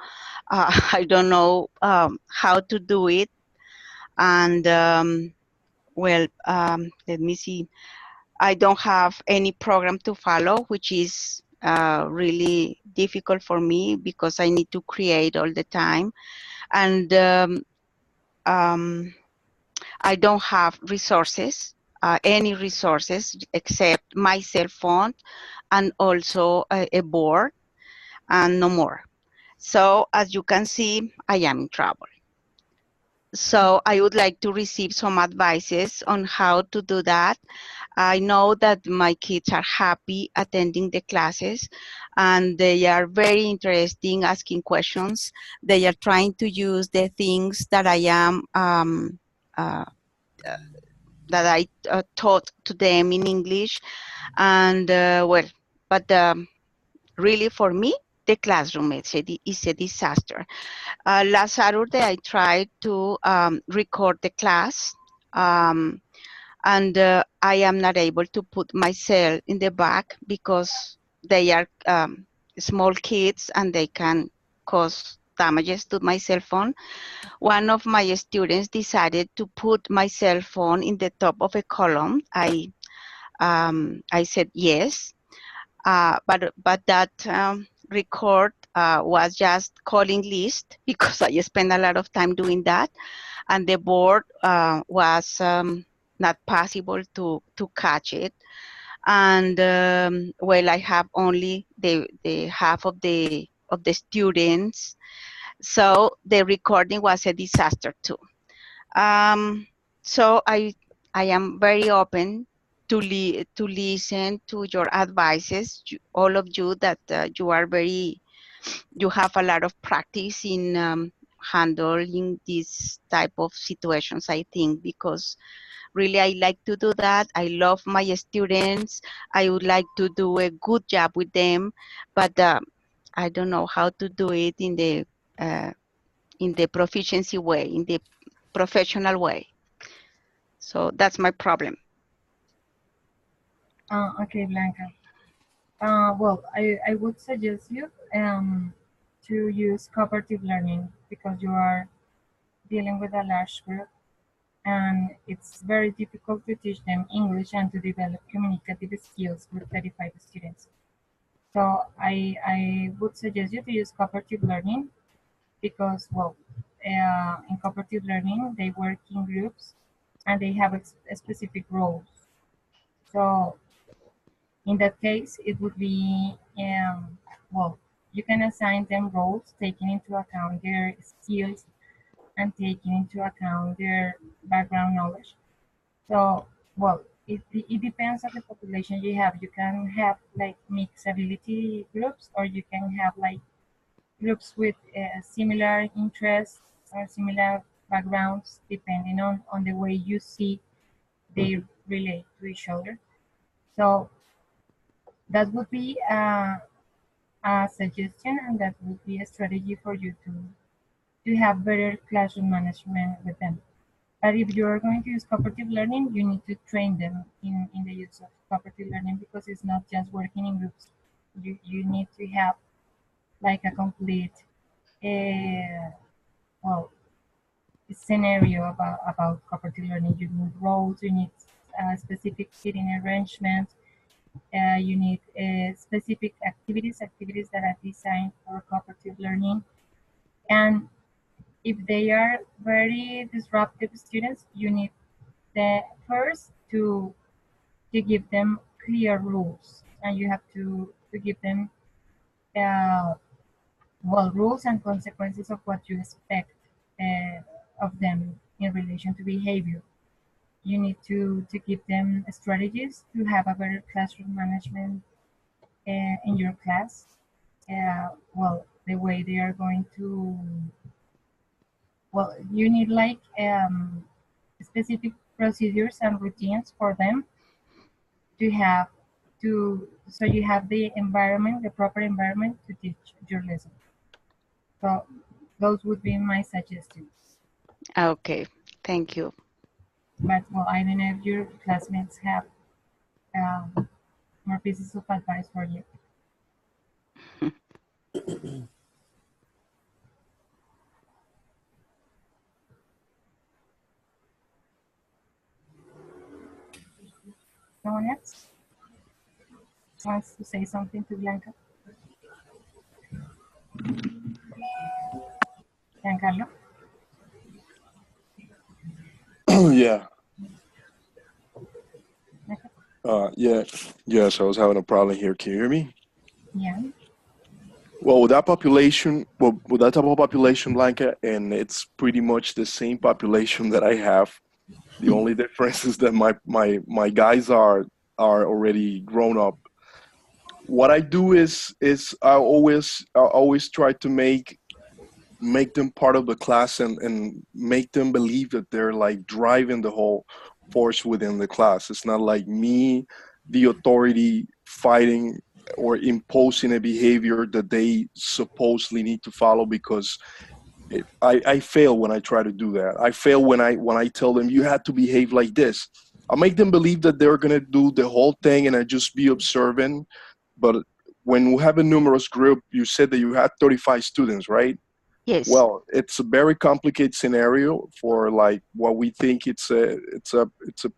I don't know how to do it. And well, let me see. I don't have any program to follow, which is really difficult for me because I need to create all the time. And I don't have resources, any resources except my cell phone and also a board, and no more. So as you can see, I am in trouble. So I would like to receive some advices on how to do that. I know that my kids are happy attending the classes and they are very interested asking questions. They are trying to use the things that I am that I taught to them in English. And well, but really for me, the classroom is a disaster. Last Saturday, I tried to record the class, and I am not able to put myself in the back because they are small kids and they can cause damages to my cell phone. One of my students decided to put my cell phone in the top of a column. I I said yes, but that record was just calling list because I spent a lot of time doing that, and the board was not possible to catch it. And well, I have only the half of the students, so the recording was a disaster too. So I am very open to listen to your advices, all of you that you have a lot of practice in handling these type of situations, I think, because really I like to do that. I love my students. I would like to do a good job with them, but I don't know how to do it in the proficiency way, in the professional way. So that's my problem. Okay, Blanca. Well, I would suggest you to use cooperative learning because you are dealing with a large group and it's very difficult to teach them English and to develop communicative skills with 35 students. So I would suggest you to use cooperative learning because, well, in cooperative learning, they work in groups and they have specific roles. So in that case, it would be, well, you can assign them roles taking into account their skills and taking into account their background knowledge. So, well, it depends on the population you have. You can have like mixed ability groups, or you can have like groups with similar interests or similar backgrounds, depending on the way you see they relate to each other. So that would be a suggestion, and that would be a strategy for you to have better classroom management with them. But if you're going to use cooperative learning, you need to train them in the use of cooperative learning because it's not just working in groups. You need to have like a complete well, scenario about cooperative learning. You need roles, you need specific seating arrangement, you need specific activities that are designed for cooperative learning. And if they are very disruptive students, you need first to give them clear rules, and you have to give them well, rules and consequences of what you expect of them in relation to behavior. You need to give them strategies to have a better classroom management in your class. Well, the way they are going to, well, you need like specific procedures and routines for them to have so you have the environment, the proper environment to teach your lesson. So those would be my suggestions. Okay, thank you. But well, I don't know if your classmates have more pieces of advice for you. Someone else wants to say something to Blanca? Giancarlo? Yeah. Yes, I was having a problem here. Can you hear me? Yeah. Well, with that population, with that type of population, Blanca, and it's pretty much the same population that I have. The only difference is that my guys are already grown up. What I do is I always try to make them part of the class and make them believe that they're like driving the whole force within the class. It's not like me, the authority, fighting or imposing a behavior that they supposedly need to follow, because I fail when I try to do that. I fail when I tell them you have to behave like this. I'll make them believe that they're gonna do the whole thing and I just be observant. But when we have a numerous group, you said that you had 35 students, right? Yes. Well, it's a very complicated scenario for like what we think it's a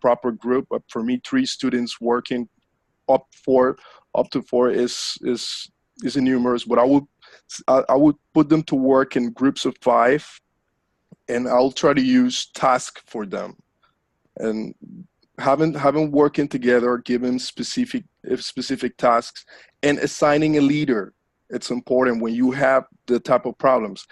proper group. But for me, 3 students working up four up to four is a numerous. But I would put them to work in groups of 5, and I'll try to use task for them, and having working together, giving specific tasks, and assigning a leader. It's important when you have the type of problems.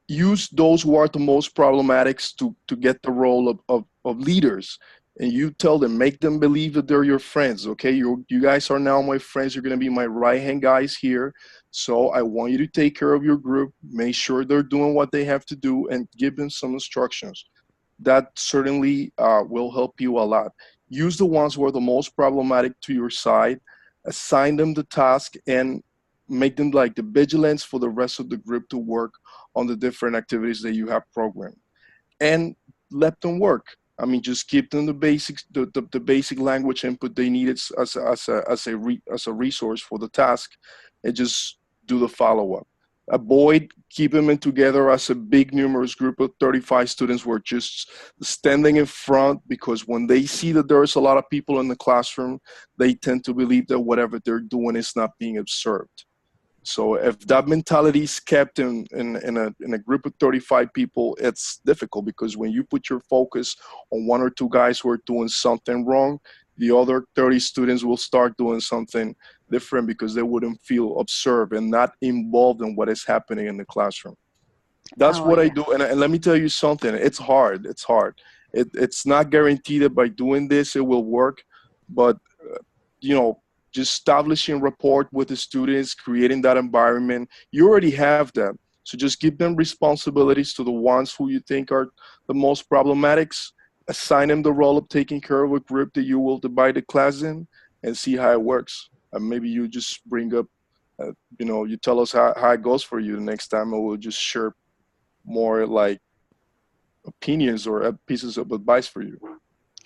Use those who are the most problematics to get the role of leaders, and you tell them, make them believe that they're your friends. Okay, you guys are now my friends. You're going to be my right hand guys here, so I want you to take care of your group, make sure they're doing what they have to do, and give them some instructions. That certainly will help you a lot. Use the ones who are the most problematic to your side, assign them the task, and make them like the vigilance for the rest of the group to work on the different activities that you have programmed, and let them work. I mean, just give them the basics, the basic language input they need as a resource for the task, and just do the follow-up. Avoid keeping them together as a big numerous group of 35 students who are just standing in front, because when they see that there's a lot of people in the classroom, they tend to believe that whatever they're doing is not being observed. So if that mentality is kept in a group of 35 people, it's difficult, because when you put your focus on 1 or 2 guys who are doing something wrong, the other 30 students will start doing something different because they wouldn't feel observed and not involved in what is happening in the classroom. That's Oh, what I yeah. do. And let me tell you something, it's hard. It's hard. It's not guaranteed that by doing this, it will work. But, you know, just establishing rapport with the students, creating that environment, you already have that. So just give them responsibilities to the ones who you think are the most problematics, assign them the role of taking care of a group that you will divide the class in, and see how it works. And maybe you just bring up, you tell us how it goes for you the next time, and we'll just share more like opinions or pieces of advice for you.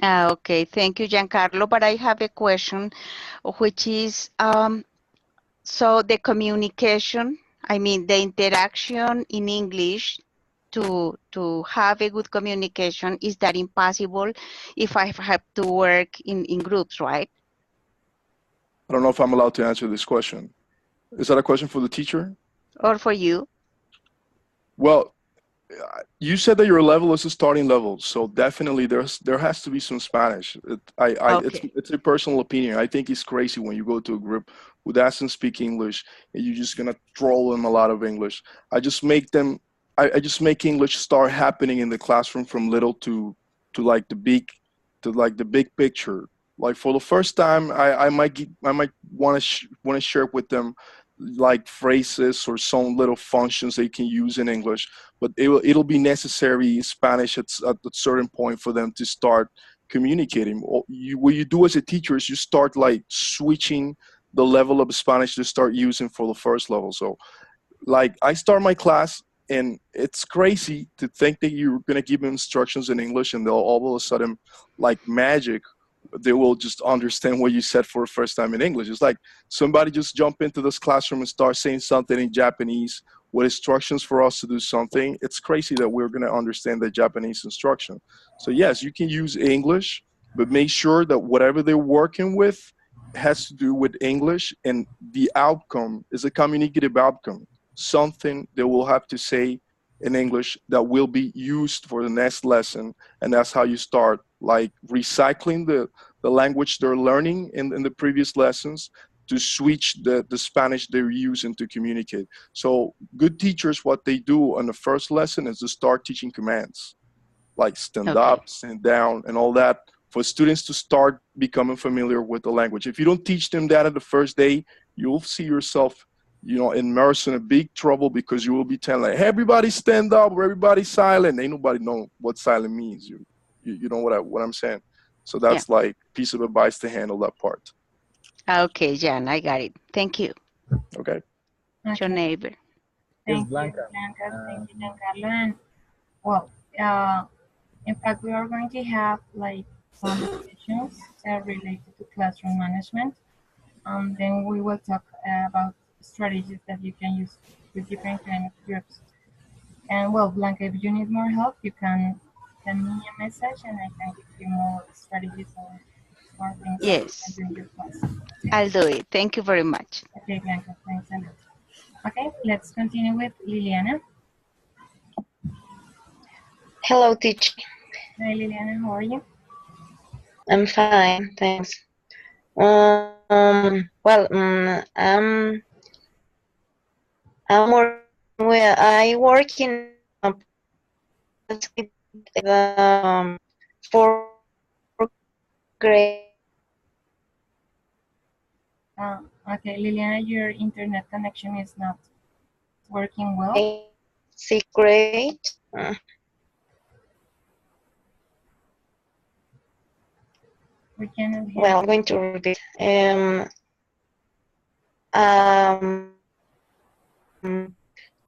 Okay, thank you, Giancarlo. But I have a question, which is, so the communication, I mean, the interaction in English to have a good communication, is that impossible if I have to work in groups, right? I don't know if I'm allowed to answer this question. Is that a question for the teacher? Or for you? Well, you said that your level is a starting level, so definitely there has to be some Spanish. Okay. It's a personal opinion. I think it's crazy when you go to a group who doesn't speak English and you're just gonna troll them a lot of English. I just make English start happening in the classroom from little to like the big picture. Like for the first time, I might want to share with them like phrases or some little functions they can use in English, but it'll be necessary in Spanish at a certain point for them to start communicating. What you do as a teacher is you start like switching the level of Spanish to start using for the first level. So like I start my class, and it's crazy to think that you're going to give them instructions in English and they'll all of a sudden, like magic, they will just understand what you said for the first time in English. It's like somebody just jump into this classroom and start saying something in Japanese with instructions for us to do something. It's crazy that we're going to understand the Japanese instruction. So yes, you can use English, but make sure that whatever they're working with has to do with English, and the outcome is a communicative outcome, something they will have to say in English that will be used for the next lesson. And that's how you start like recycling the language they're learning in the previous lessons to switch the Spanish they're using to communicate. So good teachers, what they do on the first lesson is to start teaching commands like stand Okay. up, stand down, and all that, for students to start becoming familiar with the language. If you don't teach them that at the first day, you'll see yourself, immersed in a big trouble, because you will be telling like, hey, everybody stand up or everybody silent. Ain't nobody know what silent means. You know what I'm saying? So Yeah. that's like piece of advice to handle that part. Okay, Jan, I got it. Thank you. Okay. Your Okay. neighbor. Yes, Thank you, Blanca. Blanca. Thank you, Giancarlo. And well, in fact, we are going to have like some sessions related to classroom management. Then we will talk about strategies that you can use with different kind of groups. And well, Blanca, if you need more help, you can send me a message and I can give you more strategies or more things that you can Yes, do in your class. I'll do it. Thank you very much. Okay, Blanca, thanks a lot. Okay, let's continue with Liliana. Hello, teacher. Hi, Liliana, how are you? I'm fine, thanks. Well, I'm I work in fourth grade. Okay, Liliana, your internet connection is not working well. Sixth grade. We cannot hear. Well, I'm going to repeat. I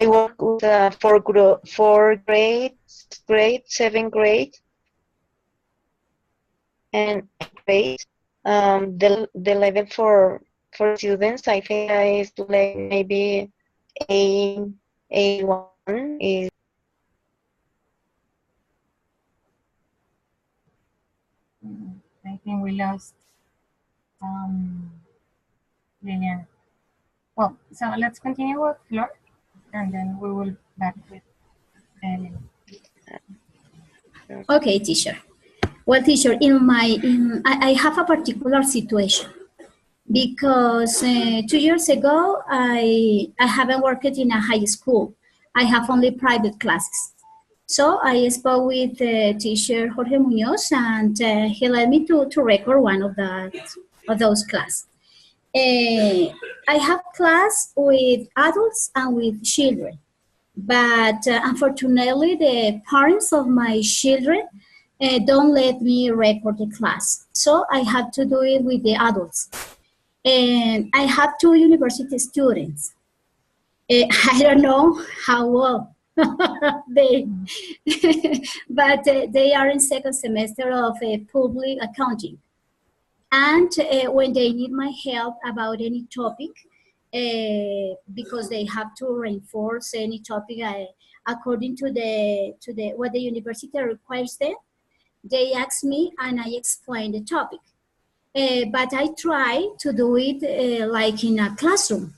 work with four grade, seventh grade, and eighth grade. The level for students, I think is like maybe A1 is. I think we lost Liliana. Well, so let's continue with Flor, and then we will back with Liliana. Okay, teacher. Well, teacher, I have a particular situation because 2 years ago I haven't worked in a high school. I have only private classes. So I spoke with teacher Jorge Munoz, and he led me to record one of those classes. I have class with adults and with children, but unfortunately the parents of my children don't let me record the class. So I have to do it with the adults. And I have 2 university students. I don't know how well they, but they are in second semester of public accounting. And when they need my help about any topic, because they have to reinforce any topic according to what the university requires them, they ask me and I explain the topic. But I try to do it like in a classroom,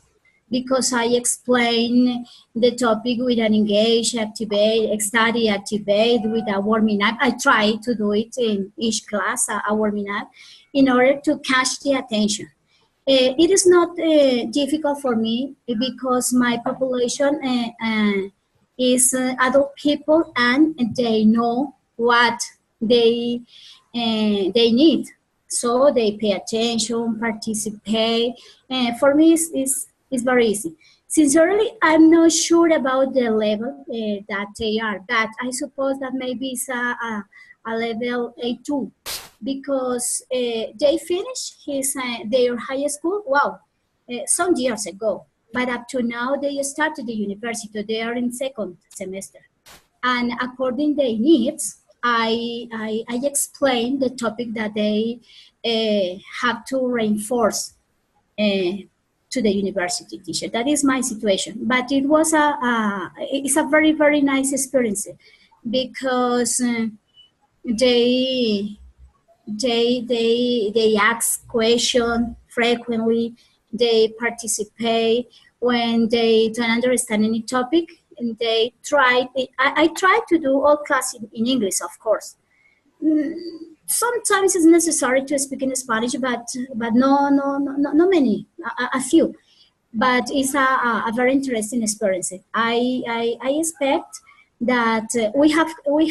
because I explain the topic with an engage, activate, study, activate, with a warming up. I try to do it in each class, a warming up, in order to catch the attention. It is not difficult for me because my population is adult people, and they know what they need. So they pay attention, participate. For me, it's very easy. Sincerely, I'm not sure about the level that they are, but I suppose that maybe it's a level A2, because they finished their high school, some years ago. But up to now, they started the university. They are in second semester. And according to their needs, I explain the topic that they have to reinforce to the university teacher. That is my situation. But it was it's a very, very nice experience, because they ask questions frequently, they participate when they don't understand any topic, and they try. I try to do all class in English, of course. Sometimes it's necessary to speak in Spanish, but no many, a few. But it's a very interesting experience. I expect that we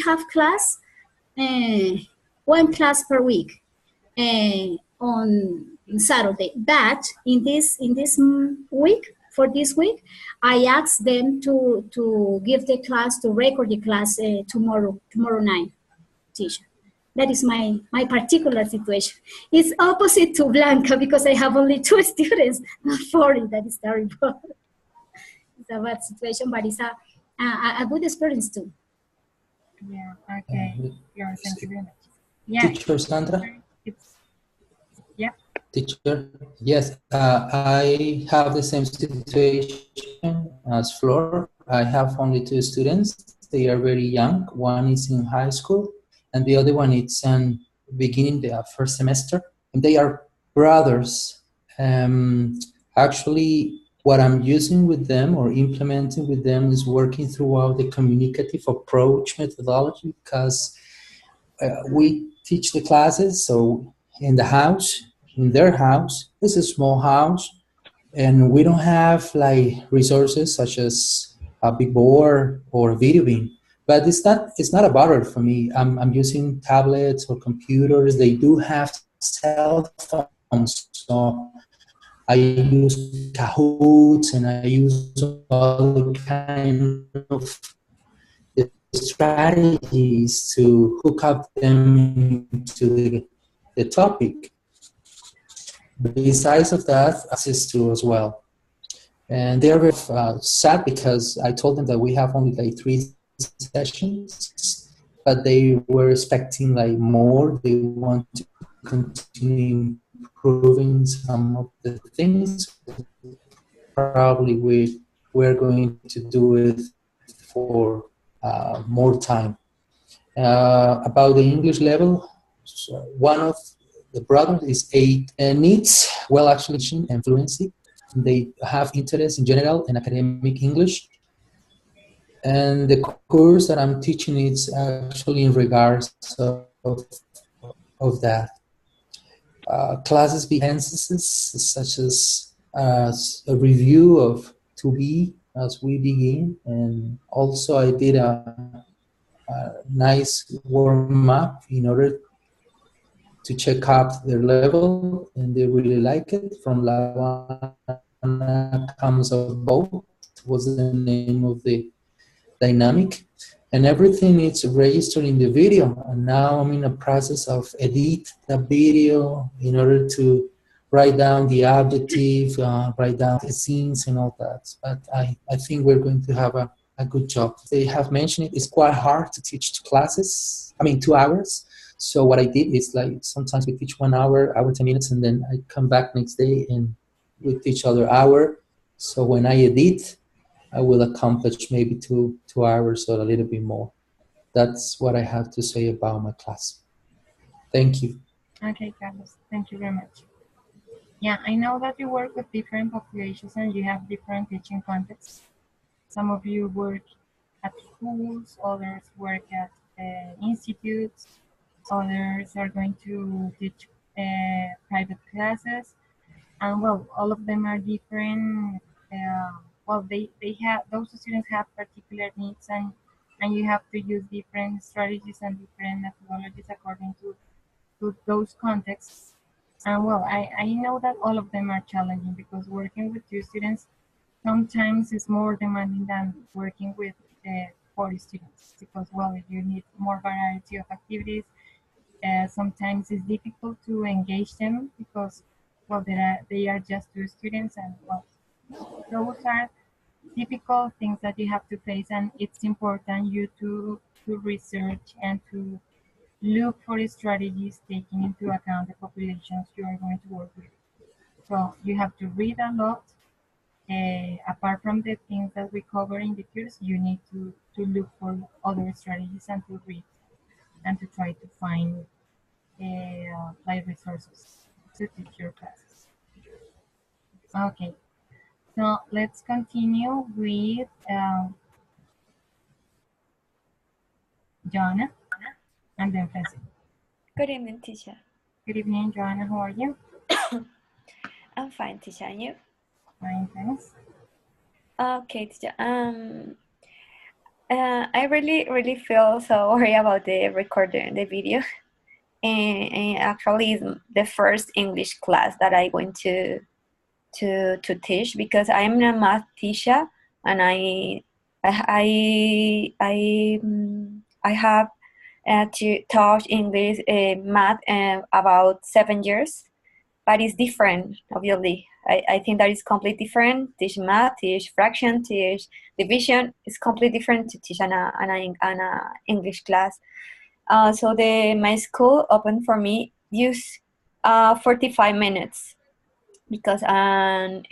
have class, one class per week on Saturday. But in this week, for this week, I asked them to give the class, to record the class tomorrow night, teacher. That is my particular situation. It's opposite to Blanca, because I have only 2 students, not 40. That is terrible. It's a bad situation, but it's a good experience too. Yeah, okay. Yeah, thank you very much. Yeah. Teacher Sandra? Yeah. Teacher, yes, I have the same situation as Flor. I have only two students. They are very young. One is in high school, and the other one is beginning the first semester. And they are brothers. Actually, what I'm using with them or implementing with them is working throughout the communicative approach methodology, because we teach the classes. So in the house, in their house, it's a small house, and we don't have like resources such as a big board or a video beam. But it's not a bother for me. I'm using tablets or computers. They do have cell phones, so I use Kahoots and I use all kind of strategies to hook up them into the topic. Besides of that, access to as well. And they are very sad because I told them that we have only like 3 sessions, but they were expecting like more. They want to continue improving some of the things. Probably we're going to do it for more time. About the English level, so one of the brothers is 8 and needs well actually and fluency. They have interest in general and academic English. And the course that I'm teaching is actually in regards of that. Classes be emphasis such as a review of 2B as we begin, and also I did a nice warm-up in order to check out their level, and they really like it. From La Habana Comes a Boat was the name of the dynamic, and everything is registered in the video. And now I'm in the process of edit the video in order to write down the adjective, write down the scenes and all that. But I think we're going to have a good job. They have mentioned it's quite hard to teach classes. 2 hours. So what I did is like sometimes we teach 1 hour, 10 minutes, and then I come back next day and we teach other hour. So when I edit, I will accomplish maybe 2 hours or a little bit more. That's what I have to say about my class. Thank you. Okay, Carlos, thank you very much. Yeah, I know that you work with different populations and you have different teaching contexts. Some of you work at schools, others work at institutes, others are going to teach private classes, and well, all of them are different. They have, those students have particular needs, and you have to use different strategies and different methodologies according to those contexts. And well, I know that all of them are challenging because working with 2 students sometimes is more demanding than working with 40 students, because well, you need more variety of activities. Sometimes it's difficult to engage them because well, they are just 2 students, and well, those are difficult things that you have to face, and it's important you to research and to look for strategies taking into account the populations you are going to work with. So you have to read a lot. Apart from the things that we cover in the course, you need to look for other strategies and to read and to try to find like resources to teach your classes. Okay, so let's continue with Joanna and then Francis. Good evening, teacher. Good evening, Joanna. How are you? I'm fine, teacher. And you? Fine, thanks. Okay, teacher. I really feel so worried about the recording, the video. And actually, it's the first English class that I went to teach, because I'm a math teacher, and I have to taught English, math, about 7 years, but it's different, obviously. I think that is completely different. Teach math, teach fraction, teach division. It's completely different to teach an English class. So my school opened for me use 45 minutes because on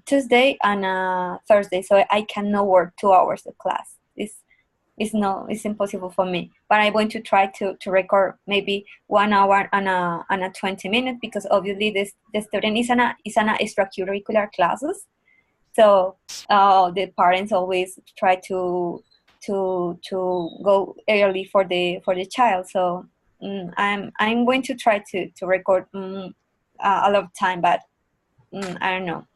Tuesday and Thursday, so I cannot work 2 hours of class. It's impossible for me. But I'm going to try to record maybe 1 hour and a 20 minutes, because obviously the student is an extracurricular classes. So the parents always try to go early for the child. So I'm going to try to record a lot of time, but I don't know.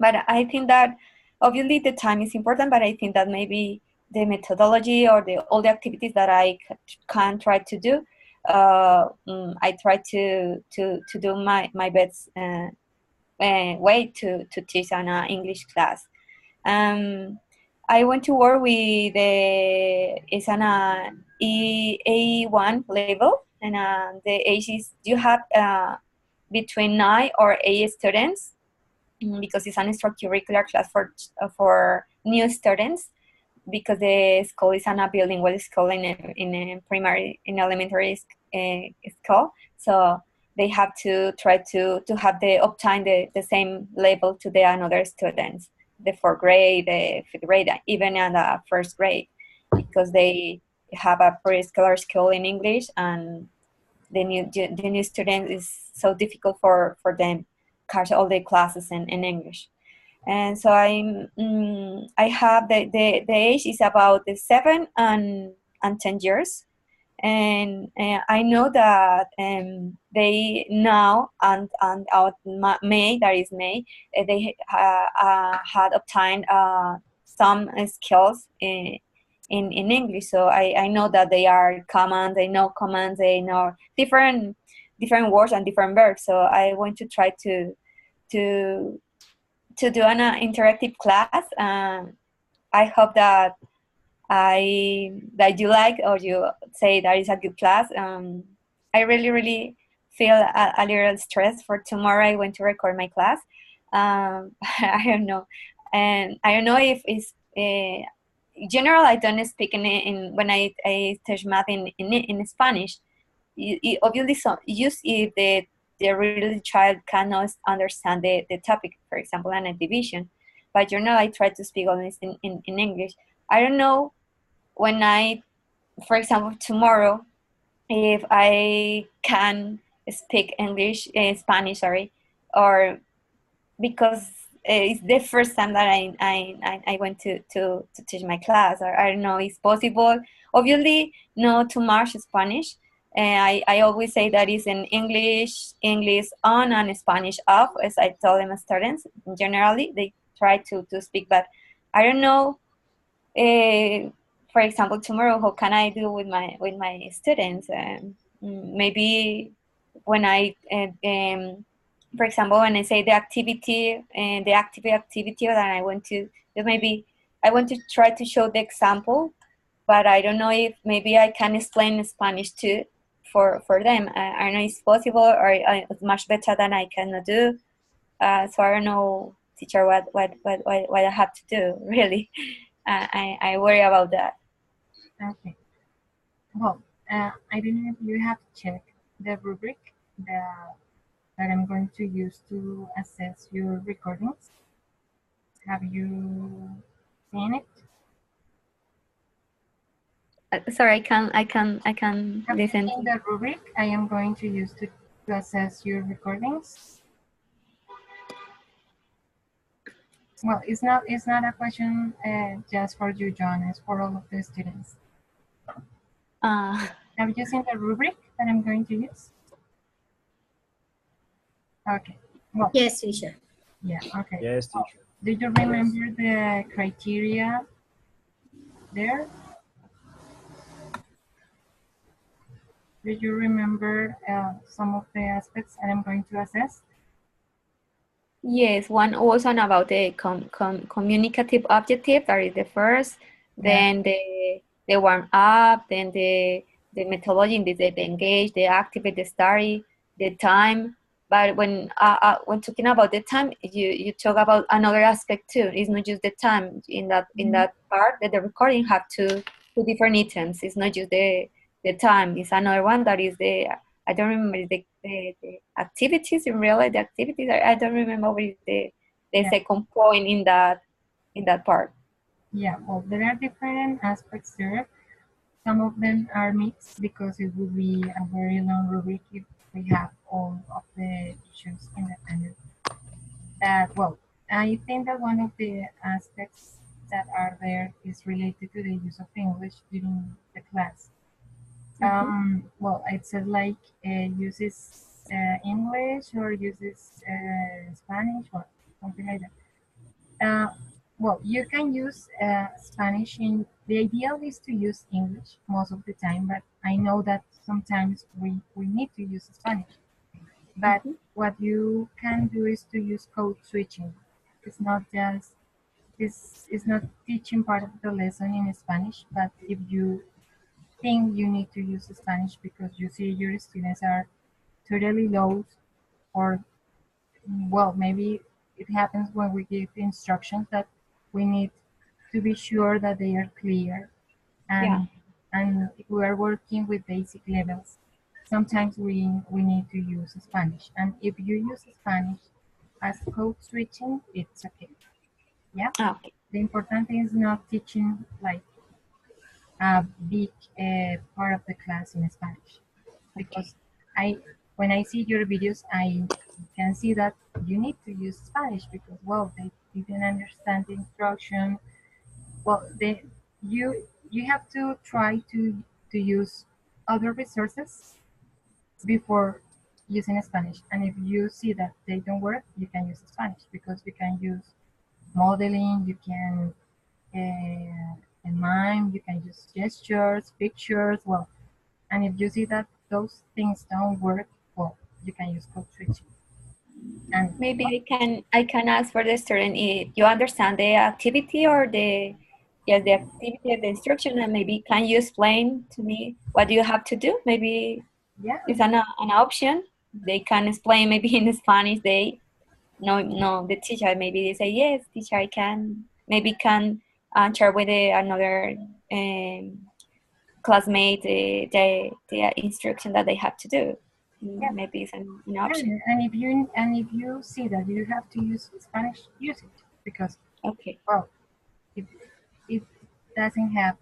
But I think that obviously the time is important, but I think that maybe the methodology or all the activities that I can try to do, I try to do my best way to teach an English class. I went to work with it's an A1 level, and the age is, you have between 9 or 8 students, because it's an extracurricular class for new students, because the school is an bilingual school in a primary, in elementary school. So they have to try to have obtain the same level to the another students, the 4th grade, the 5th grade, even in the 1st grade, because they have a preschooler school in English, and the new student is so difficult for them catch all the classes in English. And so I have the age is about 7 and 10 years. And I know that they now and out May, that is May, they had obtained some skills in English. So I know that they are commands, they know commands, they know different words and different verbs. So I want to try to do an interactive class. I hope that you like, or you say that is a good class. I really feel a little stressed for tomorrow. I went to record my class. I don't know, and I don't know if it's general. I don't speak in when I teach math in Spanish. Obviously, use if the real child cannot understand the topic, for example, in a division. But journal, I try to speak always in English. I don't know when for example, tomorrow, if I can speak Spanish, sorry, or because it's the first time that I went to teach my class, or I don't know, it's possible. Obviously, not too much Spanish. And I always say that is in English on and Spanish off, as I tell them as students. Generally, they try to speak, but I don't know. For example, tomorrow, how can I do with my students? Maybe when for example, when I say the activity and the activity that I want to do, maybe I want to try to show the example, but I don't know if maybe I can explain in Spanish too for them. I don't know if it's possible, or it's much better than I cannot do. So I don't know, teacher, what I have to do, really. I worry about that. Okay. Well, I don't know if you have checked the rubric that I'm going to use to assess your recordings. Have you seen it? Sorry, I can Have listen. you seen the rubric I am going to use to assess your recordings? Well, it's not a question just for you, John. It's for all of the students. Have you seen the rubric that I'm going to use? Okay. Well, yes, teacher. Yeah. Okay. Yes, teacher. Do you remember the criteria there? Do you remember some of the aspects that I'm going to assess? Yes, one was on about the communicative objective, that is the first, then the warm up, then the methodology, the engage, the activate, the study, the time. But when talking about the time, you talk about another aspect too. It's not just the time in that part that the recording have two different items. It's not just the time. It's another one that is the I don't remember the activities in real life. The activities I don't remember what is the Yeah. second point in that part. Yeah, well, there are different aspects there. Some of them are mixed because it would be a very long rubric if we have all of the issues independent. Well, I think that one of the aspects that are there is related to the use of English during the class. Well, it said like uses English or uses Spanish or something like that. Well, you can use Spanish the ideal is to use English most of the time, but I know that sometimes we need to use Spanish. But what you can do is to use code switching. It's not just this is not teaching part of the lesson in Spanish, but if you think you need to use Spanish because you see your students are totally lost, or well, maybe it happens when we give instructions that we need to be sure that they are clear, and if we are working with basic levels, sometimes we need to use Spanish, and if you use Spanish as code switching, it's okay. Yeah. Okay. The important thing is not teaching like a big part of the class in Spanish, because when I see your videos, I can see that you need to use Spanish because, well, they didn't understand the instruction. Well, you have to try to use other resources before using Spanish, and if you see that they don't work, you can use Spanish because you can use modeling, you can mime, you can use gestures, pictures. Well, and if you see that those things don't work, well, you can use code switching. And maybe I can ask for the student if you understand the activity or the activity of the instruction, and maybe can you explain to me what you have to do? Maybe it's an option. They can explain maybe in Spanish. They no the teacher maybe they say yes, teacher I can maybe can share with another classmate the instruction that they have to do. Maybe it's an option. And if you see that you have to use Spanish, use it because well, it doesn't have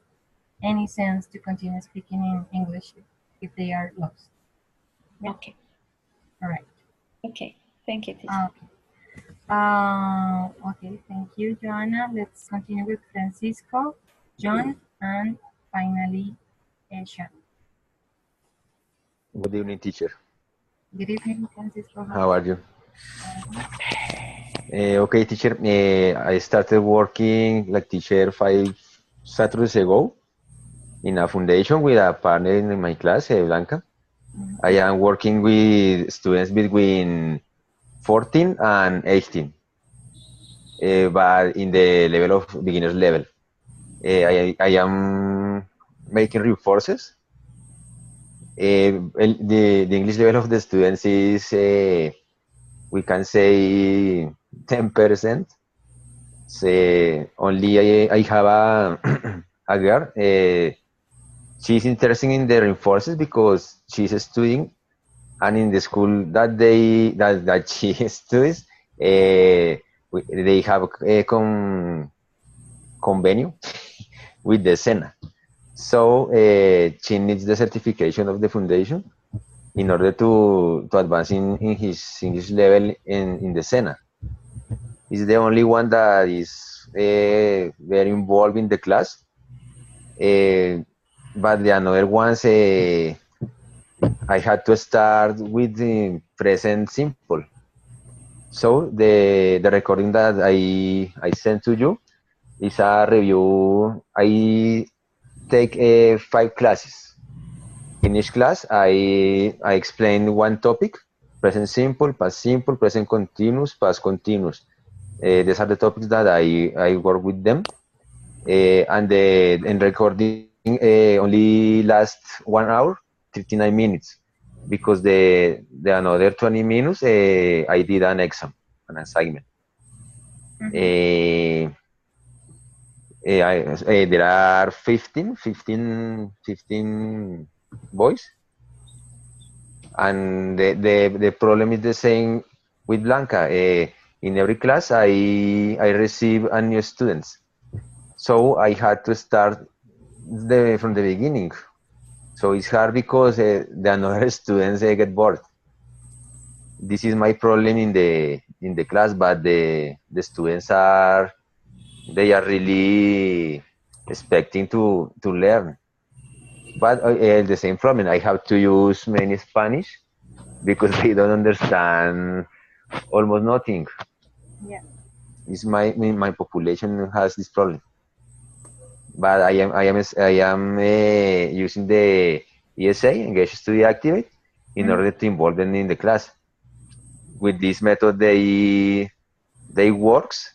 any sense to continue speaking in English if they are lost. Yeah? Okay. All right. Okay. Thank you, teacher. Okay. Thank you, Joanna. Let's continue with Francisco, John, and finally, Sean. Good evening, teacher. Good evening, Francisco. How are you? Okay, teacher. I started working like teacher 5 Saturdays ago in a foundation with a partner in my class, Blanca. I am working with students between 14 and 18, but in the level of beginner's level. I am making reinforces. The English level of the students is, we can say, 10%. Only I have a girl. She's interested in the reinforces because she's studying, and in the school that she studies, they have a convenio with the SENA. So she needs the certification of the foundation in order to advance in his English level in the SENA. He's the only one that is very involved in the class. But the another ones, I had to start with the present simple. So the recording that I sent to you is a review. I take 5 classes. In each class, I explain one topic: present simple, past simple, present continuous, past continuous. These are the topics that I work with them, and in recording only lasts 1 hour, 39 minutes, because the another 20 minutes I did an exam, an assignment. There are 15 boys. And the problem is the same with Blanca. In every class, I receive a new students, so I had to start from the beginning. So it's hard because the another students get bored. This is my problem in the class, but the students are really expecting to learn. But the same problem, I have to use many Spanish because they don't understand almost nothing. Yeah. It's my population has this problem. But I am using the ESA, Engage Study Activate, in order to involve them in the class. With this method, they works,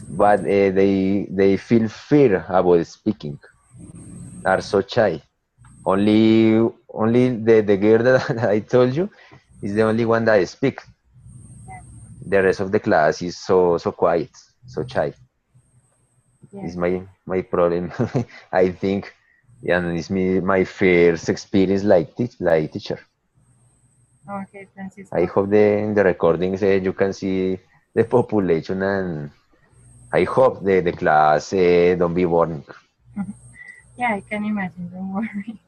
but they feel fear about speaking. Are so shy. Only the girl that I told you is the only one that I speak. The rest of the class is so quiet, so shy. Yeah. Is my problem. I think, and it's my first experience like teacher. Okay, Francisco. I hope in the recordings you can see the population, and I hope the class don't be boring. Yeah, I can imagine. Don't worry.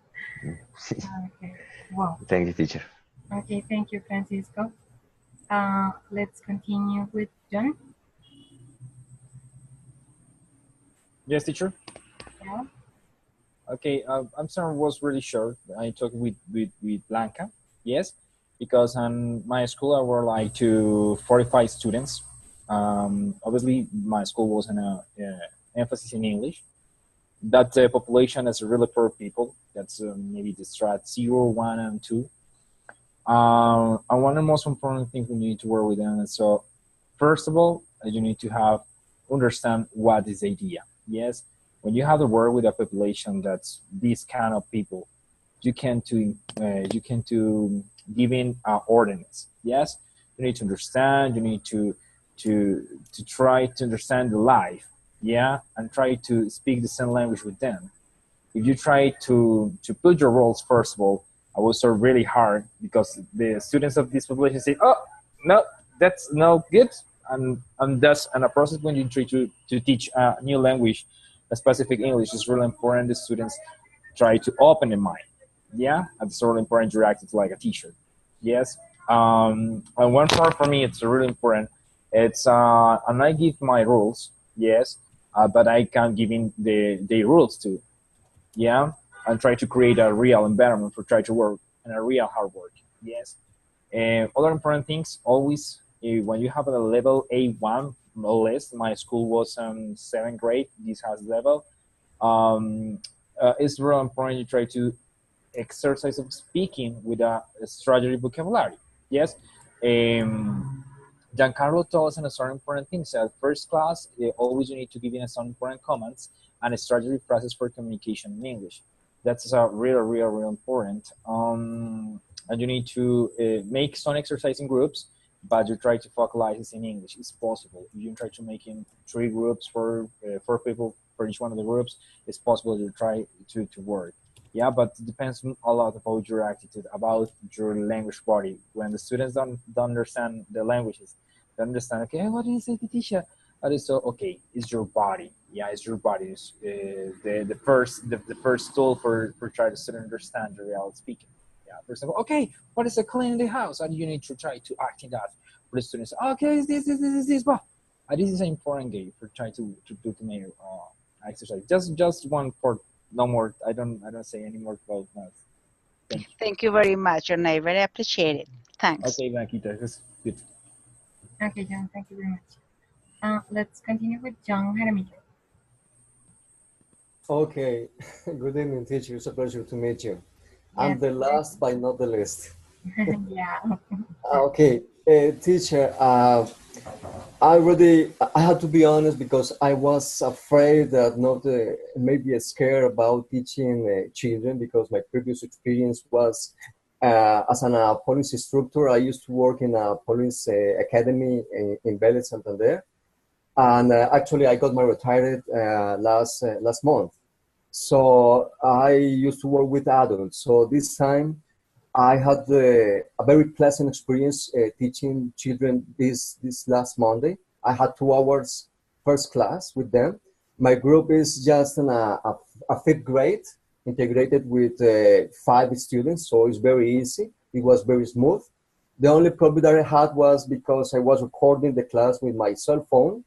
Okay. Wow. Thank you, teacher. Okay, thank you, Francisco. Let's continue with John. Yes, teacher. Yeah. Okay, answer was really short. I talked with Blanca, yes, because on my school I were like to 45 students. Obviously, my school was an emphasis in English. That population is really poor people. That's maybe the strat 0, 1, and 2. And one of the most important things we need to work with them. So, first of all, you need to understand what is the idea. Yes, when you have to work with a population that's this kind of people, you can to give in ordinance. Yes, you need to understand. You need to try to understand the life. Yeah, and try to speak the same language with them. If you try to put your roles first of all, I will start really hard because the students of this population say, "Oh, no, that's no good," and thus, and a process when you try to teach a new language, a specific English, is really important. The students try to open their mind. Yeah, and it's really important to react like a teacher. Yes, and one part for me, it's really important. It's and I give my rules. Yes, but I can give in the rules too. Yeah, and try to create a real environment for try to work and a real hard work. Yes, and other important things always when you have a level A1 no less. My school was 7th grade. This has level. It's really important you try to exercise of speaking with a strategy vocabulary. Yes. Giancarlo told us some important things. At first class, always you need to give in some important comments and a strategy process for communication in English. That's real important. And you need to make some exercise in groups, but you try to focalize in English. It's possible. You try to make in 3 groups for 4 people for each one of the groups. It's possible to try to work. Yeah, but it depends a lot about your attitude, about your language body. When the students don't understand the languages, they understand, okay, what is it, teacher? So, okay, it's your body. Yeah, it's your body. It's, the first tool for try to student understand the real speaking. Yeah, for example, okay, what is a clean the house? And you need to try to act in that. For the students, okay, this, but this is an important game for trying to make exercise. Just one part. No more. I don't say any more about that. Thank you. Thank you very much, and I very appreciate it. Thanks. Okay, Blanquita, that's good. Okay, John, thank you very much. Let's continue with John Jaramillo. Okay, good evening, teacher. It's a pleasure to meet you. Yes. And the last but not the least. Yeah. Okay, teacher, I had to be honest because I was afraid that not maybe scared about teaching children because my previous experience was as a police instructor. I used to work in a police academy in Vélez, Santander. And actually I got my retired last month. So I used to work with adults. So this time I had a very pleasant experience teaching children this last Monday. I had 2 hours first class with them. My group is just in a fifth grade, integrated with 5 students, so it's very easy. It was very smooth. The only problem that I had was because I was recording the class with my cell phone,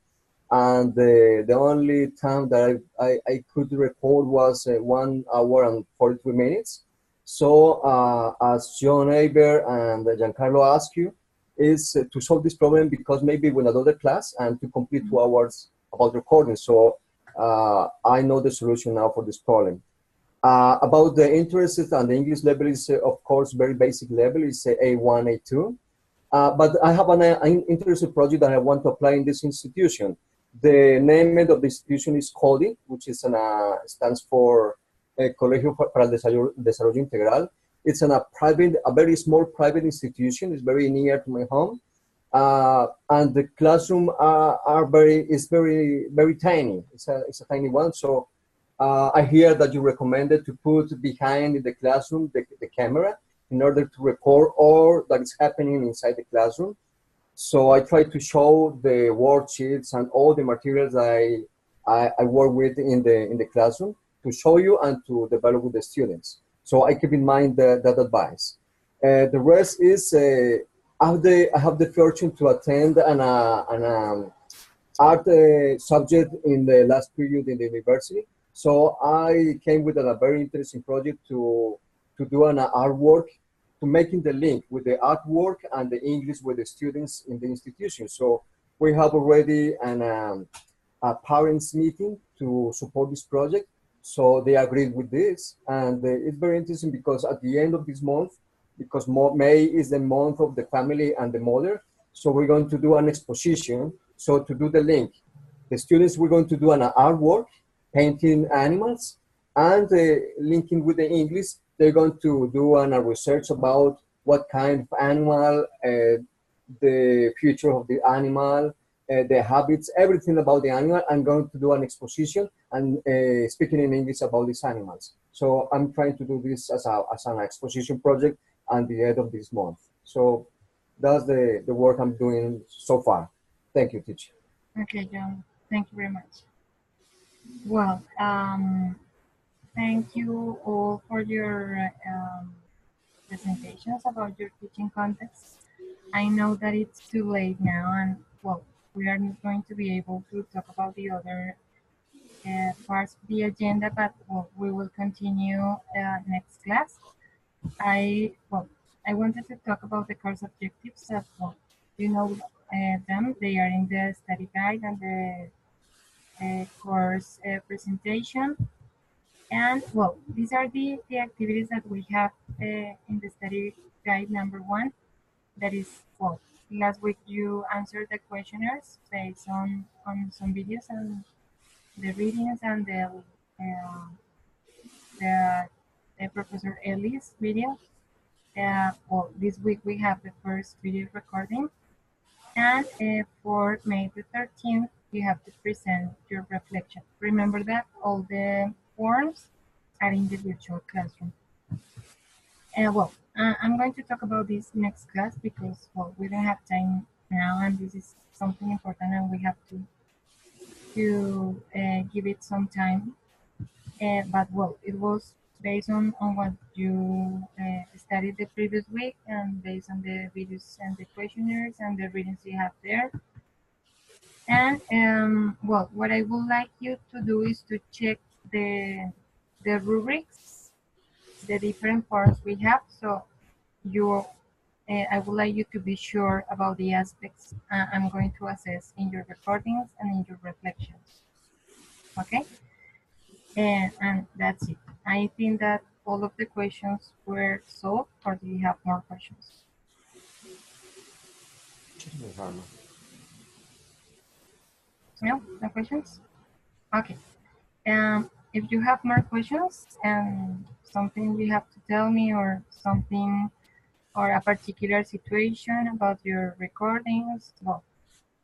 and the only time that I could record was 1 hour and 43 minutes. So as John Aber and Giancarlo asked you, is to solve this problem because maybe with another class and to complete 2 hours about recording. So I know the solution now for this problem. About the interests and the English level is, of course, very basic level, is A1, A2. But I have an interesting project that I want to apply in this institution. The name of the institution is CODI, which is stands for Colegio para el Desarrollo Integral. It's a very small private institution. It's very near to my home. And the classroom is very tiny. It's a tiny one. So I hear that you recommended to put behind the classroom the camera in order to record all that is happening inside the classroom. So I try to show the worksheets and all the materials I work with in the classroom to show you and to develop with the students. So I keep in mind that advice. The rest is I have the fortune to attend an art subject in the last period in the university. So I came with a very interesting project to do an artwork, to making the link with the artwork and the English with the students in the institution. So we have already a parents meeting to support this project. So they agreed with this. And it's very interesting because at the end of this month, because May is the month of the family and the mother, so we're going to do an exposition. So to do the link, the students, we're going to do an artwork, painting animals, and linking with the English, they're going to do a research about what kind of animal, the future of the animal, the habits, everything about the animal. I'm going to do an exposition and speaking in English about these animals. So I'm trying to do this as an exposition project at the end of this month. So that's the work I'm doing so far. Thank you, teacher. Okay, John. Thank you very much. Well, thank you all for your presentations about your teaching context. I know that it's too late now, and well, we are not going to be able to talk about the other parts of the agenda, but well, we will continue next class. I wanted to talk about the course objectives. That, well, you know them. They are in the study guide and the course presentation. And well, these are the activities that we have in the study guide number 1. That is, well, last week you answered the questionnaires based on some videos and the readings and the Professor Ellie's video. Well, this week we have the first video recording. And for May the 13th, you have to present your reflection. Remember that all the forms are in the virtual classroom. Well, I'm going to talk about this next class because, well, we don't have time now, and this is something important, and we have to give it some time. But, well, it was based on what you studied the previous week and based on the videos and the questionnaires and the readings you have there. And, well, what I would like you to do is to check the rubrics, the different parts we have. So I would like you to be sure about the aspects I'm going to assess in your recordings and in your reflections. Okay? And that's it. I think that all of the questions were solved, or do you have more questions? No questions? Okay. If you have more questions and something you have to tell me, or something, or a particular situation about your recordings, well,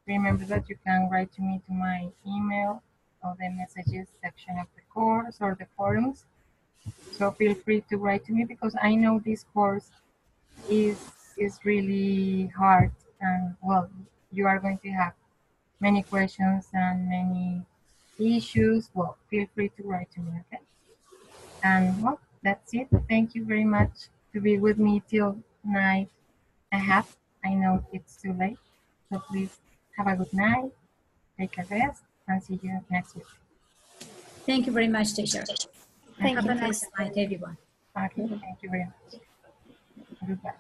remember that you can write to me to my email or the messages section of the course or the forums. So feel free to write to me because I know this course is really hard, and well, you are going to have many questions and many issues, well, feel free to write to me, okay? And well, that's it. Thank you very much to be with me till 9:30. I know it's too late, so please have a good night, take a rest, and see you next week. Thank you very much, teacher. Thank Have you, a nice teacher. night, everyone. Okay, thank you very much. Goodbye.